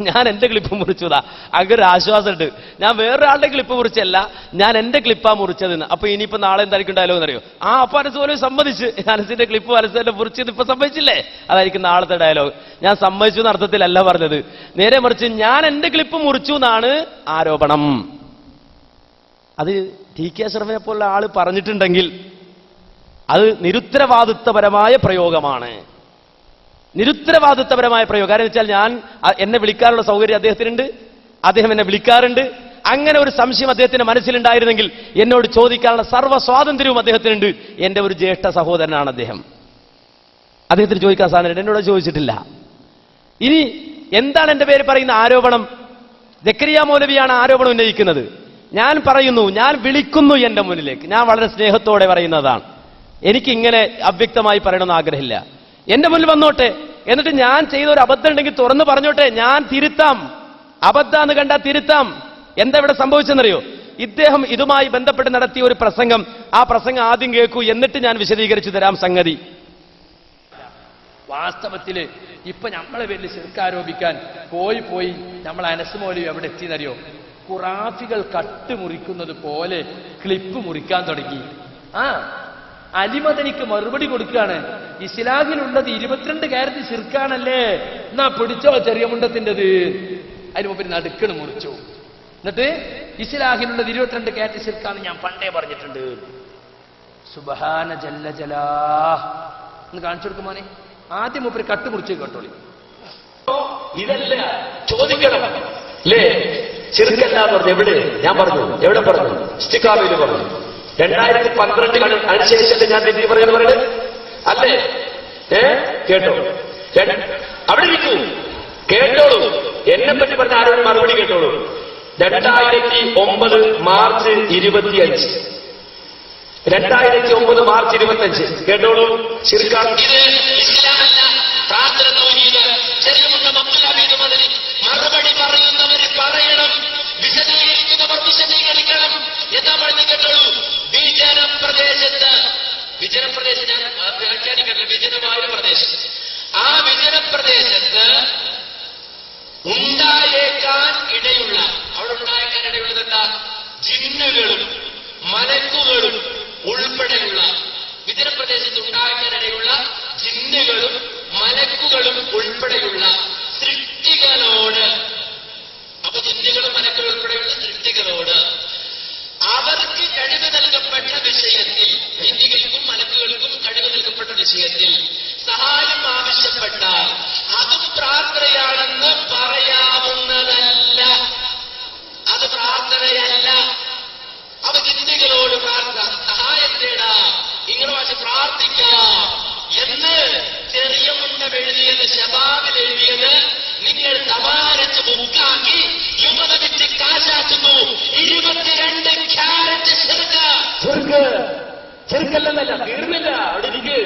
ഞാൻ എന്റെ ക്ലിപ്പ് മുറിച്ചതാ. അങ്ങനെ ആശ്വാസമുണ്ട്. ഞാൻ വേറൊരാളുടെ ക്ലിപ്പ് മുറിച്ചല്ല, ഞാൻ എന്റെ ക്ലിപ്പാ മുറിച്ചതെന്ന്. അപ്പൊ ഇനിയിപ്പോ നാളെ എന്തായിരിക്കും ഡയലോഗ് എന്നറിയോ? അപ്പൊ അനസ് പോലും സമ്മതിച്ച്, അനസിന്റെ ക്ലിപ്പ് അനസിന്റെ മുറിച്ചത് ഇപ്പൊ സമ്മതിച്ചില്ലേ? അതായിരിക്കും നാളത്തെ ഡയലോഗ്. ഞാൻ സമ്മതിച്ചു എന്ന അർത്ഥത്തിലല്ല പറഞ്ഞത്. നേരെ മറിച്ച് ഞാൻ എന്റെ ക്ലിപ്പ് മുറിച്ചു എന്നാണ് ആരോപണം. അത് TK അഷ്റഫിനെ പോലുള്ള ആള് പറഞ്ഞിട്ടുണ്ടെങ്കിൽ അത് നിരുത്തരവാദിത്വപരമായ പ്രയോഗമാണ്. നിരുത്തരവാദിത്വപരമായ പ്രയോഗം. കാരണം വെച്ചാൽ എന്നെ വിളിക്കാനുള്ള സൗകര്യം അദ്ദേഹത്തിനുണ്ട്, അദ്ദേഹം എന്നെ വിളിക്കാറുണ്ട്. അങ്ങനെ ഒരു സംശയം അദ്ദേഹത്തിന്റെ മനസ്സിലുണ്ടായിരുന്നെങ്കിൽ എന്നോട് ചോദിക്കാനുള്ള സർവ്വ സ്വാതന്ത്ര്യവും അദ്ദേഹത്തിനുണ്ട്. എന്റെ ഒരു ജ്യേഷ്ഠ സഹോദരനാണ് അദ്ദേഹം. അദ്ദേഹത്തിന് ചോദിക്കാൻ സാധനം എന്നോട് ചോദിച്ചിട്ടില്ല. ഇനി എന്താണ് എന്റെ പേര് പറയുന്ന ആരോപണം? സക്കരിയ മൗലവിയാണ് ആരോപണം ഉന്നയിക്കുന്നത്. ഞാൻ പറയുന്നു, ഞാൻ വിളിക്കുന്നു എന്റെ മുന്നിലേക്ക്. ഞാൻ വളരെ സ്നേഹത്തോടെ പറയുന്നതാണ്. എനിക്കിങ്ങനെ അവ്യക്തമായി പറയണമെന്ന് ആഗ്രഹമില്ല. എന്റെ മുന്നിൽ വന്നോട്ടെ, എന്നിട്ട് ഞാൻ ചെയ്ത ഒരു അബദ്ധം ഉണ്ടെങ്കിൽ തുറന്നു പറഞ്ഞോട്ടെ, ഞാൻ തിരുത്താം. അബദ്ധാന്ന് കണ്ടാൽ തിരുത്താം. എന്താ ഇവിടെ സംഭവിച്ചെന്നറിയോ? ഇദ്ദേഹം ഇതുമായി ബന്ധപ്പെട്ട് നടത്തിയ ഒരു പ്രസംഗം, ആ പ്രസംഗം ആദ്യം കേൾക്കൂ, എന്നിട്ട് ഞാൻ വിശദീകരിച്ചു തരാം സംഗതി. വാസ്തവത്തില് ഇപ്പൊ നമ്മളെ പേരിൽ ശിർക്കാരോപിക്കാൻ പോയി നമ്മൾ അനസ് മൗലവി എവിടെ എത്തിയെന്നറിയോ? ഖുറാഫികൾ കട്ട് മുറിക്കുന്നത് പോലെ ക്ലിപ്പ് മുറിക്കാൻ തുടങ്ങി. അലിമദനിക്ക് മറുപടി കൊടുക്കുകയാണ്. ഇസ്ലാമിലുള്ളത് 22 കാരറ്റ് ശിർക്കാണല്ലേ, എന്നാ പിടിച്ചോ ചെറിയ മുണ്ടത്തിൻ്റെത്. അതിന് മുമ്പ് നടുക്കണ് മുറിച്ചു. എന്നിട്ട് ഇസ്ലാഹിലുള്ളത് 22 കാരറ്റ് ശിർക്കാന്ന് ഞാൻ പണ്ടേ പറഞ്ഞിട്ടുണ്ട്. സുബ്ഹാന ജല്ല ജലാ എന്ന് കാണിച്ചു കൊടുക്കുമാനെ. ആദ്യം മുപ്പര് കട്ട് മുറിച്ച് കേട്ടോളി. ഇതല്ല ചോദിക്കണം അല്ലേ? ശിർക്കല്ല പറഞ്ഞു. എവിടെ? ഞാൻ പറഞ്ഞു. എവിടെ പറഞ്ഞു? ഇസ്തിഖാമയിൽ പറഞ്ഞു. 2012 അതിനുശേഷം ഞാൻ തെറ്റി പറയുന്നത് പറയുന്നത് അല്ലേ? കേട്ടോ, അവിടെ ഇരിക്കൂ, കേട്ടോളൂ. എന്നെ പറ്റി പറഞ്ഞ ആരോടും മറുപടി കേട്ടോളൂ. 2009 മാർച്ച് 25, 2009 മാർച്ച് 25 കേട്ടോളൂ. ശിർക്കാണ് ഇത്, ഇസ്ലാമല്ല, പ്രാർത്ഥന തൗഹീദ്. ചെറിയമുണ്ടം അബ്ദുൽ ഹമീദ് മദനി മറുപടി പറയുന്നവർ പറയണം, വിശദീകരിക്കുന്നവർ വിശദീകരിക്കണം. എന്താ പറഞ്ഞു കേട്ടോളൂ. വിജനപ്രദേശം ഞാൻ വ്യാഖ്യാനിക്കട്ടെ. വിജനമായ പ്രദേശം, ആ വിജനപ്രദേശത്ത് ഉണ്ടായേക്കാൻ ഇടയുള്ള, അവിടെ ഉണ്ടായേക്കാൻ ഇടയുള്ളത് എന്താ? ജിന്നുകളും മലക്കുകളും ഉൾപ്പെടെയുള്ള, വിജനപ്രദേശത്ത് ഉണ്ടായേക്കാൻ ഇടയുള്ള ജിന്നുകളും മലക്കുകളും ഉൾപ്പെടെയുള്ള സൃഷ്ടികളോട്, അപ്പൊ ജിന്നുകളും മലക്കുകളും ഉൾപ്പെടെയുള്ള സൃഷ്ടികളോട് അവർക്ക് കഴിവ് നൽകപ്പെട്ട വിഷയത്തിൽ, ജിന്നുകൾക്കും മലക്കുകൾക്കും കഴിവ് നൽകപ്പെട്ട വിഷയത്തിൽ സഹായം ആവശ്യപ്പെട്ടാൽ അതും പ്രാർത്ഥനയാണെന്ന് പറയാവുന്നതല്ല. അത് പ്രാർത്ഥനയല്ല. അവ ജിന്നുകളോട് സഹായം തേടാം, ഇങ്ങനെ വാശി പ്രാർത്ഥിക്കാം എന്ന് ചെറിയ മുണ്ടം എഴുതിയത്, ശബാബിൽ എഴുതിയത് നിങ്ങൾ തമാരച്ച് ബുക്കാക്കി യുവതവിറ്റ് കാശാക്കുന്നു. 22 ക്യാരറ്റ് ചെറുക്കല്ലെന്നല്ല, തീർന്നില്ല. അവിടെ ഇരിക്ക്.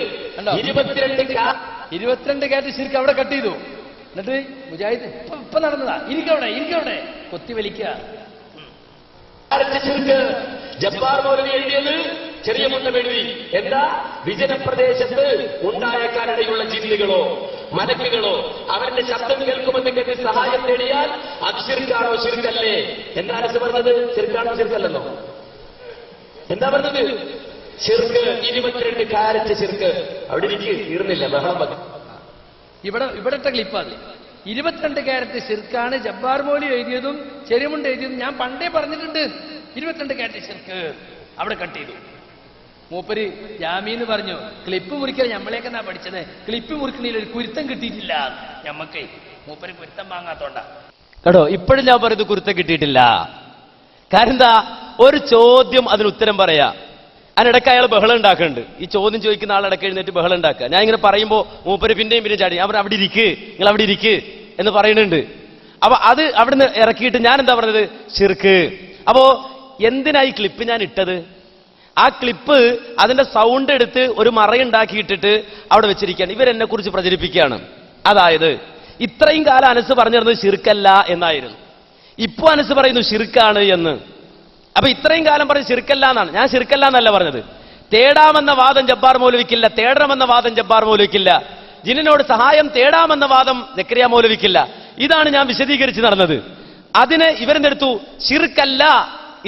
22 ക്യാരറ്റ് ശിർക്ക് അവിടെ കട്ട് ചെയ്തു. എന്നിട്ട് മുജാഹിദ് ഇപ്പൊ നടന്നതാ. ഇരിക്കവിടെ കൊത്തി വലിക്കുക. ജബ്ബാർ മൗലവി എഴുതിയത് ചെറിയ മുണ്ടം എഴുതി. എന്താ? വിജനപ്രദേശത്ത് ഉണ്ടായേക്കാനിടയുള്ള ജിന്നുകളോ മലക്കുകളോ അവരുടെ ശബ്ദം കേൾക്കുമെന്ന് കരുതി സഹായം നേടിയാൽ അത് ശിർക്കാണോ ശിർക്കല്ലേ? എന്താണ് പറഞ്ഞത്? ശിർക്കാണോ ശിർക്കല്ലെന്നോ? എന്താ പറഞ്ഞത്? ശിർക്ക് 22 കാരറ്റ് ശിർക്ക്. അവിടെ എനിക്ക് തീർന്നില്ല, ബഹളം. ഇവിടത്തെ ക്ലിപ്പാണ്. 22 കാരറ്റ് ശിർക്കാണ് ജബ്ബാർ മൗലവി എഴുതിയതും ചെറിയമുണ്ട് എഴുതിയതും ഞാൻ പണ്ടേ പറഞ്ഞിട്ടുണ്ട്. 22 കാരറ്റ് ശിർക്ക് അവിടെ കട്ട് ചെയ്തു. മൂപ്പര് ജാമീന്ന് പറഞ്ഞു, ക്ലിപ്പ് മുറിക്കൽ നമ്മളെയൊക്കെ എന്നാ പഠിച്ചത്, ക്ലിപ്പ് മുറിക്കണയിൽ ഒരു കുരുത്തം കിട്ടിയിട്ടില്ല. ഞമ്മക്ക് മൂപ്പര് കുരുത്തം വാങ്ങാത്തോണ്ടാ കേട്ടോ. ഇപ്പോഴും ഞാൻ പറയുന്നത് കുരുത്തം കിട്ടിയിട്ടില്ല. കാരണം എന്താ, ഒരു ചോദ്യം അതിന് ഉത്തരം പറയാ, അതിനിടയ്ക്ക് അയാൾ ബഹളം ഉണ്ടാക്കുന്നുണ്ട്. ഈ ചോദ്യം ചോദിക്കുന്ന ആളിടയ്ക്ക് എഴുന്നേറ്റ് ബഹളം ഉണ്ടാക്കുക. ഞാൻ ഇങ്ങനെ പറയുമ്പോൾ മൂപ്പര് പിന്നെയും പിന്നെ ചാടി, അവർ അവിടെ ഇരിക്ക്, നിങ്ങൾ അവിടെ ഇരിക്ക് എന്ന് പറയുന്നുണ്ട്. അപ്പൊ അത് അവിടുന്ന് ഇറക്കിയിട്ട് ഞാൻ എന്താ പറഞ്ഞത്, ശിർക്ക്. അപ്പോ എന്തിനാ ഈ ക്ലിപ്പ് ഞാൻ ഇട്ടത്? ആ ക്ലിപ്പ് അതിന്റെ സൗണ്ട് എടുത്ത് ഒരു മറയുണ്ടാക്കിയിട്ടിട്ട് അവിടെ വെച്ചിരിക്കുകയാണ്. ഇവരെന്നെ കുറിച്ച് പ്രചരിപ്പിക്കുകയാണ്. അതായത് ഇത്രയും കാലം അനസ് പറഞ്ഞിരുന്നത് ശിർക്കല്ല എന്നായിരുന്നു. ഇപ്പൊ അനസ് പറയുന്നു ശിർക്കാണ് എന്ന്. അപ്പൊ ഇത്രയും കാലം പറഞ്ഞ് ശിർക്കല്ല എന്നാണ്. ഞാൻ ശിർക്കല്ല എന്നല്ല പറഞ്ഞത്. തേടാമെന്ന വാദം ജബ്ബാർ മൗലവിക്കില്ല, തേടണമെന്ന വാദം ജബ്ബാർ മൗലവിക്കില്ല, ജിന്നിനോട് സഹായം തേടാമെന്ന വാദം സക്കരിയ മൗലവിക്കില്ല. ഇതാണ് ഞാൻ വിശദീകരിച്ച് നടന്നത്. അതിന് ഇവരെന്തെടുത്തു, ശിർക്കല്ല.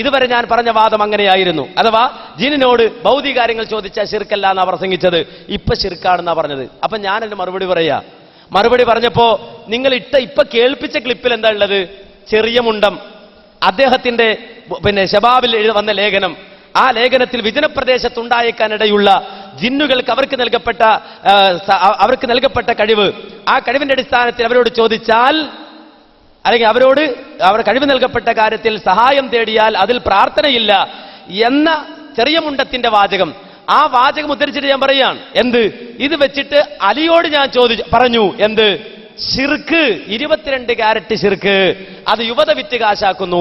ഇതുവരെ ഞാൻ പറഞ്ഞ വാദം അങ്ങനെയായിരുന്നു. അഥവാ ജിന്നിനോട് ഭൗതിക കാര്യങ്ങൾ ചോദിച്ചാൽ ശിർക്കല്ല എന്നാ പ്രസംഗിച്ചത്, ഇപ്പൊ ശിർക്കാണെന്നാ പറഞ്ഞത്. അപ്പൊ ഞാൻ എന്റെ മറുപടി പറയാ. മറുപടി പറഞ്ഞപ്പോ നിങ്ങൾ ഇപ്പൊ കേൾപ്പിച്ച ക്ലിപ്പിൽ എന്താ ഉള്ളത്? ചെറിയ മുണ്ടം അദ്ദേഹത്തിന്റെ ശബാബിൽ വന്ന ലേഖനം. ആ ലേഖനത്തിൽ വിജനപ്രദേശത്തുണ്ടായേക്കാനിടയുള്ള ജിന്നുകൾക്ക് അവർക്ക് നൽകപ്പെട്ട കഴിവ്, ആ കഴിവിന്റെ അടിസ്ഥാനത്തിൽ അവരോട് ചോദിച്ചാൽ, അല്ലെങ്കിൽ അവർ കഴിവ് നൽകപ്പെട്ട കാര്യത്തിൽ സഹായം തേടിയാൽ അതിൽ പ്രാർത്ഥനയില്ല എന്ന ചെറിയ മുണ്ടത്തിന്റെ വാചകം, ആ വാചകം ഉദ്ധരിച്ചിട്ട് ഞാൻ പറയാണ് എന്ത്, ഇത് വെച്ചിട്ട് അലിയോട് ഞാൻ പറഞ്ഞു എന്ത്, ശിർക്ക് 22 കാരറ്റ് ശിർക്ക്, അത് യുവത വിറ്റ് കാശാക്കുന്നു.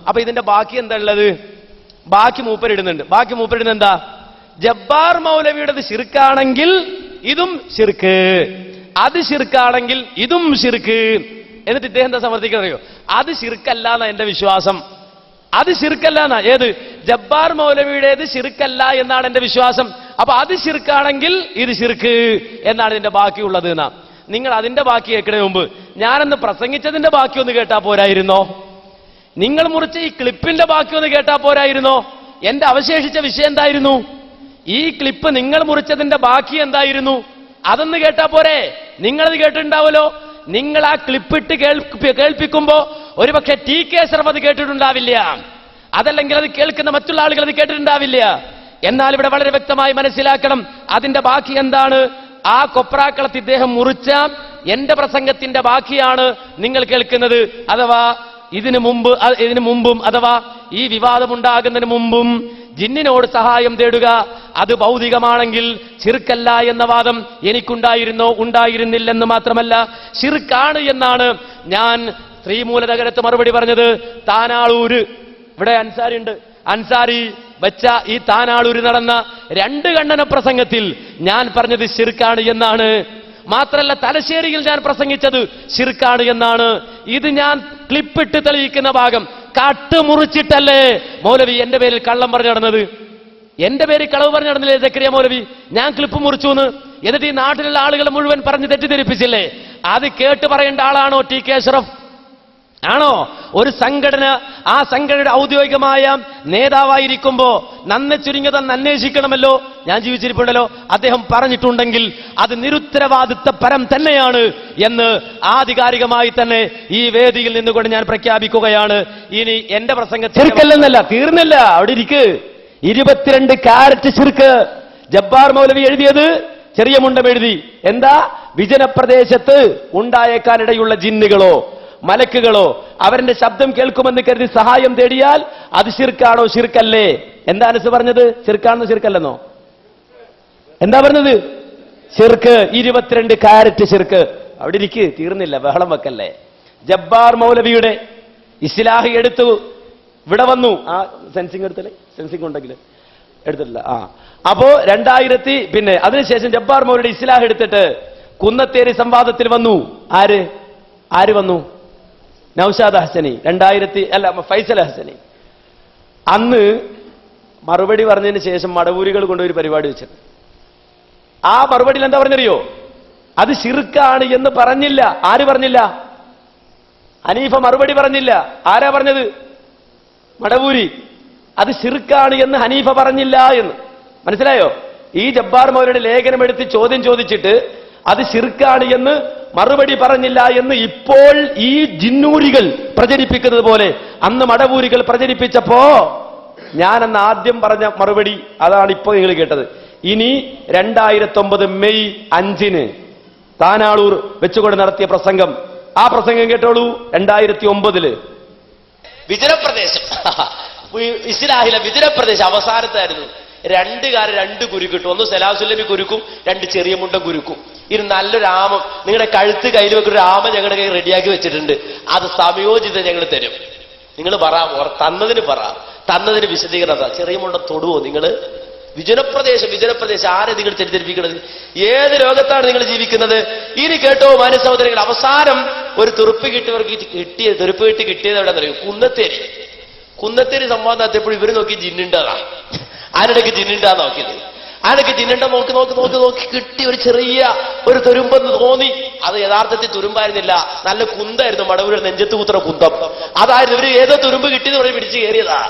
അപ്പൊ ഇതിന്റെ ബാക്കി എന്താ ഉള്ളത്? ബാക്കി മൂപ്പരിടുന്നുണ്ട്. ബാക്കി മൂപ്പരിടുന്ന എന്താ, ജബ്ബാർ മൗലവിയുടേത് ശിർക്കാണെങ്കിൽ ഇതും ശിർക്ക്, അത് ശിർക്കാണെങ്കിൽ ഇതും ശിർക്ക്. എന്നിട്ട് ഇദ്ദേഹം എന്താ സമർത്ഥിക്കറിയോ, അത് ശിർക്കല്ല എന്നാ എന്റെ വിശ്വാസം. അത് ശിർക്കല്ല എന്നാ. ഏത്? ജബ്ബാർ മൗലവിയുടേത് ശിർക്കല്ല എന്നാണ് എന്റെ വിശ്വാസം. അപ്പൊ അത് ശിർക്കാണെങ്കിൽ ഇത് ശിർക്ക് എന്നാണ് ഇതിന്റെ ബാക്കിയുള്ളത് എന്നാ. നിങ്ങൾ അതിന്റെ ബാക്കി കേൾക്കണേ മുമ്പ് ഞാനന്ന് പ്രസംഗിച്ചതിന്റെ ബാക്കി ഒന്ന് കേട്ടാ പോരായിരുന്നോ? നിങ്ങൾ മുറിച്ച ഈ ക്ലിപ്പിന്റെ ബാക്കി ഒന്ന് കേട്ടാ പോരായിരുന്നോ? എന്റെ അവശേഷിച്ച വിഷയം എന്തായിരുന്നു? ഈ ക്ലിപ്പ് നിങ്ങൾ മുറിച്ചതിന്റെ ബാക്കി എന്തായിരുന്നു? അതൊന്ന് കേട്ടാ പോരെ? നിങ്ങളത് കേട്ടിട്ടുണ്ടാവല്ലോ. നിങ്ങൾ ആ ക്ലിപ്പിട്ട് കേൾപ്പിക്കുമ്പോ ഒരുപക്ഷെ TK അഷ്റഫ് അത് കേട്ടിട്ടുണ്ടാവില്ല, അതല്ലെങ്കിൽ അത് കേൾക്കുന്ന മറ്റുള്ള ആളുകൾ അത് കേട്ടിട്ടുണ്ടാവില്ല. എന്നാൽ ഇവിടെ വളരെ വ്യക്തമായി മനസ്സിലാക്കണം അതിന്റെ ബാക്കി എന്താണ്. ആ കൊപ്രാക്കളത്ത് ഇദ്ദേഹം മുറിച്ച എന്റെ പ്രസംഗത്തിന്റെ ബാക്കിയാണ് നിങ്ങൾ കേൾക്കുന്നത്. അഥവാ ഇതിനു മുമ്പും അഥവാ ഈ വിവാദമുണ്ടാകുന്നതിന് മുമ്പും ജിന്നിനോട് സഹായം തേടുക അത് ഭൗതികമാണെങ്കിൽ ശിർക്കല്ല എന്ന വാദം എനിക്കുണ്ടായിരുന്നോ? ഉണ്ടായിരുന്നില്ലെന്ന് മാത്രമല്ല ശിർക്കാണ് എന്നാണ് ഞാൻ ശ്രീമൂലനഗരത്ത് മറുപടി പറഞ്ഞത്. താനാളൂര് ഇവിടെ അൻസാരി ഉണ്ട്, അൻസാരി വെച്ച ഈ താനാളൂര് നടന്ന 2 ഖണ്ഡന പ്രസംഗത്തിൽ ഞാൻ പറഞ്ഞത് ശിർക്കാണ് എന്നാണ്. മാത്രല്ല തലശ്ശേരിയിൽ ഞാൻ പ്രസംഗിച്ചത് ശിർക്കാണ് എന്നാണ്. ഇത് ഞാൻ ക്ലിപ്പിട്ട് തെളിയിക്കുന്ന ഭാഗം കട്ട് മുറിച്ചിട്ടല്ലേ മൗലവി എന്റെ പേരിൽ കള്ളം പറഞ്ഞു നടന്നത്? എന്റെ പേരിൽ കളവ് പറഞ്ഞു നടന്നില്ലേ സക്കരിയ മൗലവി? ഞാൻ ക്ലിപ്പ് മുറിച്ചു എന്ന്. എന്നിട്ട് ഈ നാട്ടിലുള്ള ആളുകൾ മുഴുവൻ പറഞ്ഞ് തെറ്റിദ്ധരിപ്പിച്ചില്ലേ? അത് കേട്ട് പറയേണ്ട ആളാണോ TK അഷ്റഫ്? ആണോ? ഒരു സംഘടന ആ സംഘടനയുടെ ഔദ്യോഗികമായ നേതാവായിരിക്കുമ്പോ നന്നെ ചുരുങ്ങിയതെന്ന് അന്വേഷിക്കണമല്ലോ. ഞാൻ ജീവിച്ചിരിപ്പുണ്ടല്ലോ. അദ്ദേഹം പറഞ്ഞിട്ടുണ്ടെങ്കിൽ അത് നിരുത്തരവാദിത്വ പരം തന്നെയാണ് എന്ന് ആധികാരികമായി തന്നെ ഈ വേദിയിൽ നിന്നുകൊണ്ട് ഞാൻ പ്രഖ്യാപിക്കുകയാണ്. ഇനി എന്റെ പ്രസംഗത്തിൽ ശിർക്കല്ലെന്നല്ല, തീർന്നില്ല, അവിടെ ഇരിക്ക്. 22 കാരറ്റ് ശിർക്ക് ജബ്ബാർ മൗലവി എഴുതിയത് ചെറിയ മുണ്ടം എഴുതി. എന്താ? വിജനപ്രദേശത്ത് ഉണ്ടായേക്കാനിടയുള്ള ജിന്നുകളോ മലക്കുകളോ അവരുടെ ശബ്ദം കേൾക്കുമെന്ന് കരുതി സഹായം തേടിയാൽ അത് ശിർക്കാണോ? ശിർക്കല്ലേ? എന്താ അനസ് പറഞ്ഞത്? ശിർക്കാണെന്നോ ശിർക്കല്ലെന്നോ? എന്താ പറഞ്ഞത്? ശിർക്ക്. 22 കാരറ്റ് ശിർക്ക്. അവിടെ ഇരിക്ക്, തീർന്നില്ല, ബഹളം വെക്കല്ലേ. ജബ്ബാർ മൗലവിയുടെ ഇസ്ലാഹ് എടുത്തു ഇവിടെ വന്നു. ആ സെൻസിങ് എടുത്തല്ലേ? സെൻസിങ് ഉണ്ടെങ്കിൽ എടുത്തിട്ടില്ല. അപ്പോ 2000 പിന്നെ അതിനുശേഷം ജബ്ബാർ മൗലവിയുടെ ഇസ്ലാഹ് എടുത്തിട്ട് കുന്നത്തേരി സംവാദത്തിൽ വന്നു. ആര് വന്നു? നൗഷാദ് ഹസനി. ഫൈസൽ ഹസനി. അന്ന് മറുപടി പറഞ്ഞതിന് ശേഷം മടവൂരികൾ കൊണ്ടുപോയി പരിപാടി വെച്ചത്. ആ മറുപടിയിൽ എന്താ പറഞ്ഞറിയോ? അത് ശിർക്കാണ് എന്ന് പറഞ്ഞില്ല. ആര് പറഞ്ഞില്ല? ഹനീഫ മറുപടി പറഞ്ഞില്ല. ആരാ പറഞ്ഞത്? മടവൂരി. അത് ശിർക്കാണ് എന്ന് ഹനീഫ പറഞ്ഞില്ല എന്ന്. മനസ്സിലായോ? ഈ ജബ്ബാർ മൗലവിയുടെ ലേഖനം എടുത്ത് ചോദ്യം ചോദിച്ചിട്ട് അത് ശിർക്കാണ് എന്ന് മറുപടി പറഞ്ഞില്ല എന്ന് ഇപ്പോൾ ഈ ജിന്നൂരികൾ പ്രചരിപ്പിക്കുന്നത് പോലെ അന്ന് മടവൂരികൾ പ്രചരിപ്പിച്ചപ്പോ ഞാനന്ന് ആദ്യം പറഞ്ഞ മറുപടി അതാണ് ഇപ്പോൾ നിങ്ങൾ കേട്ടത്. ഇനി 2009 മെയ് 5 താനാളൂർ വെച്ചുകൊണ്ട് നടത്തിയ പ്രസംഗം, ആ പ്രസംഗം കേട്ടോളൂ. 2009 വിജനപ്രദേശം, ഇസ്ലാഹിലെ വിജനപ്രദേശം അവസാനത്തായിരുന്നു. 2 കുരുക്കിട്ടു. ഒന്ന് സലാസുല്ലമി കുരുക്കും, 2 ചെറിയ മുണ്ട കുരുക്കും. ഇത് നല്ലൊരു ആമം നിങ്ങളുടെ കഴുത്ത് കയ്യിൽ വെക്കുന്ന ഒരു ആമം ഞങ്ങളുടെ കയ്യിൽ റെഡിയാക്കി വെച്ചിട്ടുണ്ട്. അത് സമയോചിതം ഞങ്ങൾ തരും. നിങ്ങൾ പറ, തന്നതിന് വിശദീകരണ. ചെറിയ മുണ്ട തൊടുവോ നിങ്ങൾ? വിജനപ്രദേശം ആരെ നിങ്ങൾ തെറ്റിദ്ധരിപ്പിക്കുന്നത്? ഏത് ലോകത്താണ് നിങ്ങൾ ജീവിക്കുന്നത്? ഇനി കേട്ടോ മാന്യ സഹോദരങ്ങൾ, അവസാനം ഒരു തുറുപ്പ് കിട്ടിയത് എവിടെന്നറിയോ? കുന്നത്തേരി സംഭവം നടത്തിയപ്പോൾ ഇവര് നോക്കി ജിന്നുണ്ടതാ. ആരുടെയൊക്കെ ജിന്നുണ്ടാ നോക്കിയത്? ആരൊക്കെ ജിന്നുണ്ട നോക്കി കിട്ടി. ഒരു ചെറിയ ഒരു തുരുമ്പെന്ന് തോന്നി. അത് യഥാർത്ഥത്തിൽ തുരുമ്പായിരുന്നില്ല, നല്ല കുന്തായിരുന്നു. മടവൂർ നെഞ്ചത്ത് കുത്തുന്ന കുന്തം അതായിരുന്നു. ഇവര് ഏതോ തുരുമ്പ് കിട്ടിയെന്ന് പറഞ്ഞ് പിടിച്ച് കയറിയതാ.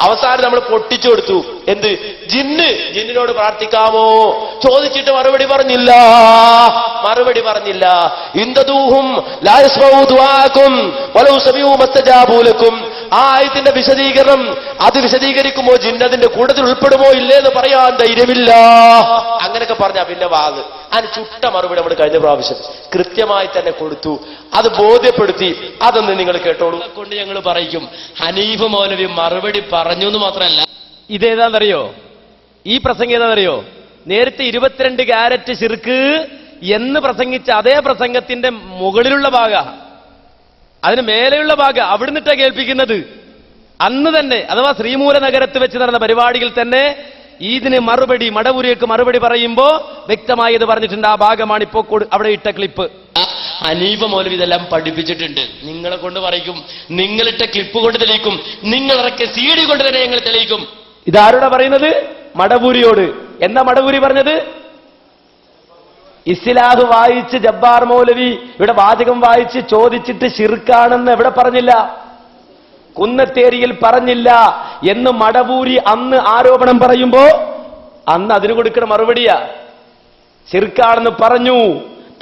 അവസാനം നമ്മൾ പൊട്ടിച്ചു കൊടുത്തു. എന്ത്? ജിന്നിനോട് പ്രാർത്ഥിക്കാമോ ചോദിച്ചിട്ട് മറുപടി പറഞ്ഞില്ല. ഇന്തദൂഹും ലാ യസ്മഊ ദുആഅകും വലൗ സമിഉ മസ്തജാബൂ ലക്കും. ആ ആയത്തിന്റെ വിശദീകരണം, അത് വിശദീകരിക്കുമോ ജിന്നതിന്റെ കൂട്ടത്തിൽ ഉൾപ്പെടുമോ ഇല്ലേന്ന് പറയാൻ ധൈര്യമില്ല. അങ്ങനെയൊക്കെ പറഞ്ഞാ പിന്നെ വാങ്ങ്. അതിന് ചുട്ട മറുപടി നമ്മൾ കഴിഞ്ഞ പ്രാവശ്യം കൃത്യമായി തന്നെ കൊടുത്തു. അത് ബോധ്യപ്പെടുത്തി. അതൊന്ന് നിങ്ങൾ കേട്ടോളൂ. കൊണ്ട് ഞങ്ങൾ പറയിക്കും ഹനീഫ് മൗലവി മറുപടി പറഞ്ഞു എന്ന് മാത്രമല്ല. ഇതേതാണെന്നറിയോ? ഈ പ്രസംഗം ഏതാണെന്നറിയോ? നേരത്തെ 22 കാരറ്റ് ശിർക്ക് എന്ന് പ്രസംഗിച്ച അതേ പ്രസംഗത്തിന്റെ മുകളിലുള്ള ഭാഗ, അതിന് മേലെയുള്ള ഭാഗം അവിടുന്നിട്ടാ കേൾപ്പിക്കുന്നത്. അന്ന് തന്നെ, അഥവാ ശ്രീമൂല നഗരത്ത് വെച്ച് നടന്ന പരിപാടിയിൽ തന്നെ ഇതിന് മറുപടി, മടവൂരിക്ക് മറുപടി പറയുമ്പോ വ്യക്തമായി ഇത് പറഞ്ഞിട്ടുണ്ട്. ആ ഭാഗമാണ് ഇപ്പോ അവിടെ ഇട്ട ക്ലിപ്പ്. ഹനീഫ മൗലവി ഇതെല്ലാം പഠിപ്പിച്ചിട്ടുണ്ട്. നിങ്ങളെ കൊണ്ട് പറയിക്കും, നിങ്ങളിട്ട ക്ലിപ്പ് കൊണ്ട് തെളിയിക്കും, നിങ്ങളിറക്കിയ CD കൊണ്ട് തന്നെ ഞങ്ങൾ തെളിയിക്കും. ഇതാരോടാ പറയുന്നത്? മടവൂരിയോട്. എന്താ മടവൂരി പറഞ്ഞത്? ഇസ്ലാഹ് വായിച്ച് ജബ്ബാർ മൗലവി ഇവിടെ വാചകം വായിച്ച് ചോദിച്ചിട്ട് ശിർക്കാണെന്ന് എവിടെ പറഞ്ഞില്ല? കുന്നത്തേരിയിൽ പറഞ്ഞില്ല എന്ന് മടവൂരി അന്ന് ആരോപണം പറയുമ്പോ അന്ന് അതിന് കൊടുക്കുന്ന മറുപടിയാ. ശിർക്കാണെന്ന് പറഞ്ഞു,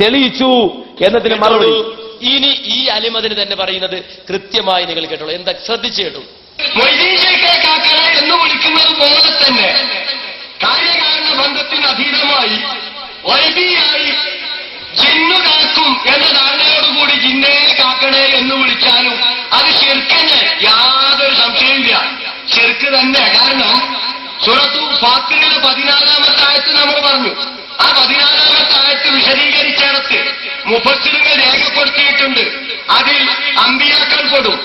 തെളിയിച്ചു എന്നതിന് മറുപടി. ഇനി ഈ അലിമതിന് തന്നെ പറയുന്നത് കൃത്യമായി നിങ്ങൾ കേട്ടോളൂ. എന്താ ശ്രദ്ധിച്ചു കേട്ടു? എന്ന് വിളിക്കുന്നത് പോലെ തന്നെ കാര്യകാരണ ബന്ധത്തിന് അതീതമായി വൈദിയായി ജിന്നു കാക്കും എന്ന ധാരണയോടുകൂടി ജിന്നെ കാക്കണേ എന്ന് വിളിച്ചാലും അത് ശിർക്കിന് യാതൊരു സംശയമില്ല. ശിർക്ക് തന്നെ. കാരണം സൂറത്തു ഫാത്തിറിലെ 14-ാമത്തെ ആയത്ത് നമ്മൾ പറഞ്ഞു. ആ 14-ാമത്തെ ആയത്ത് വിശദീകരിച്ചിടത്ത് മുഫസ്സിറുകൾ രേഖപ്പെടുത്തിയിട്ടുണ്ട്. അതിൽ അമ്പിയാക്കൾ പെടും,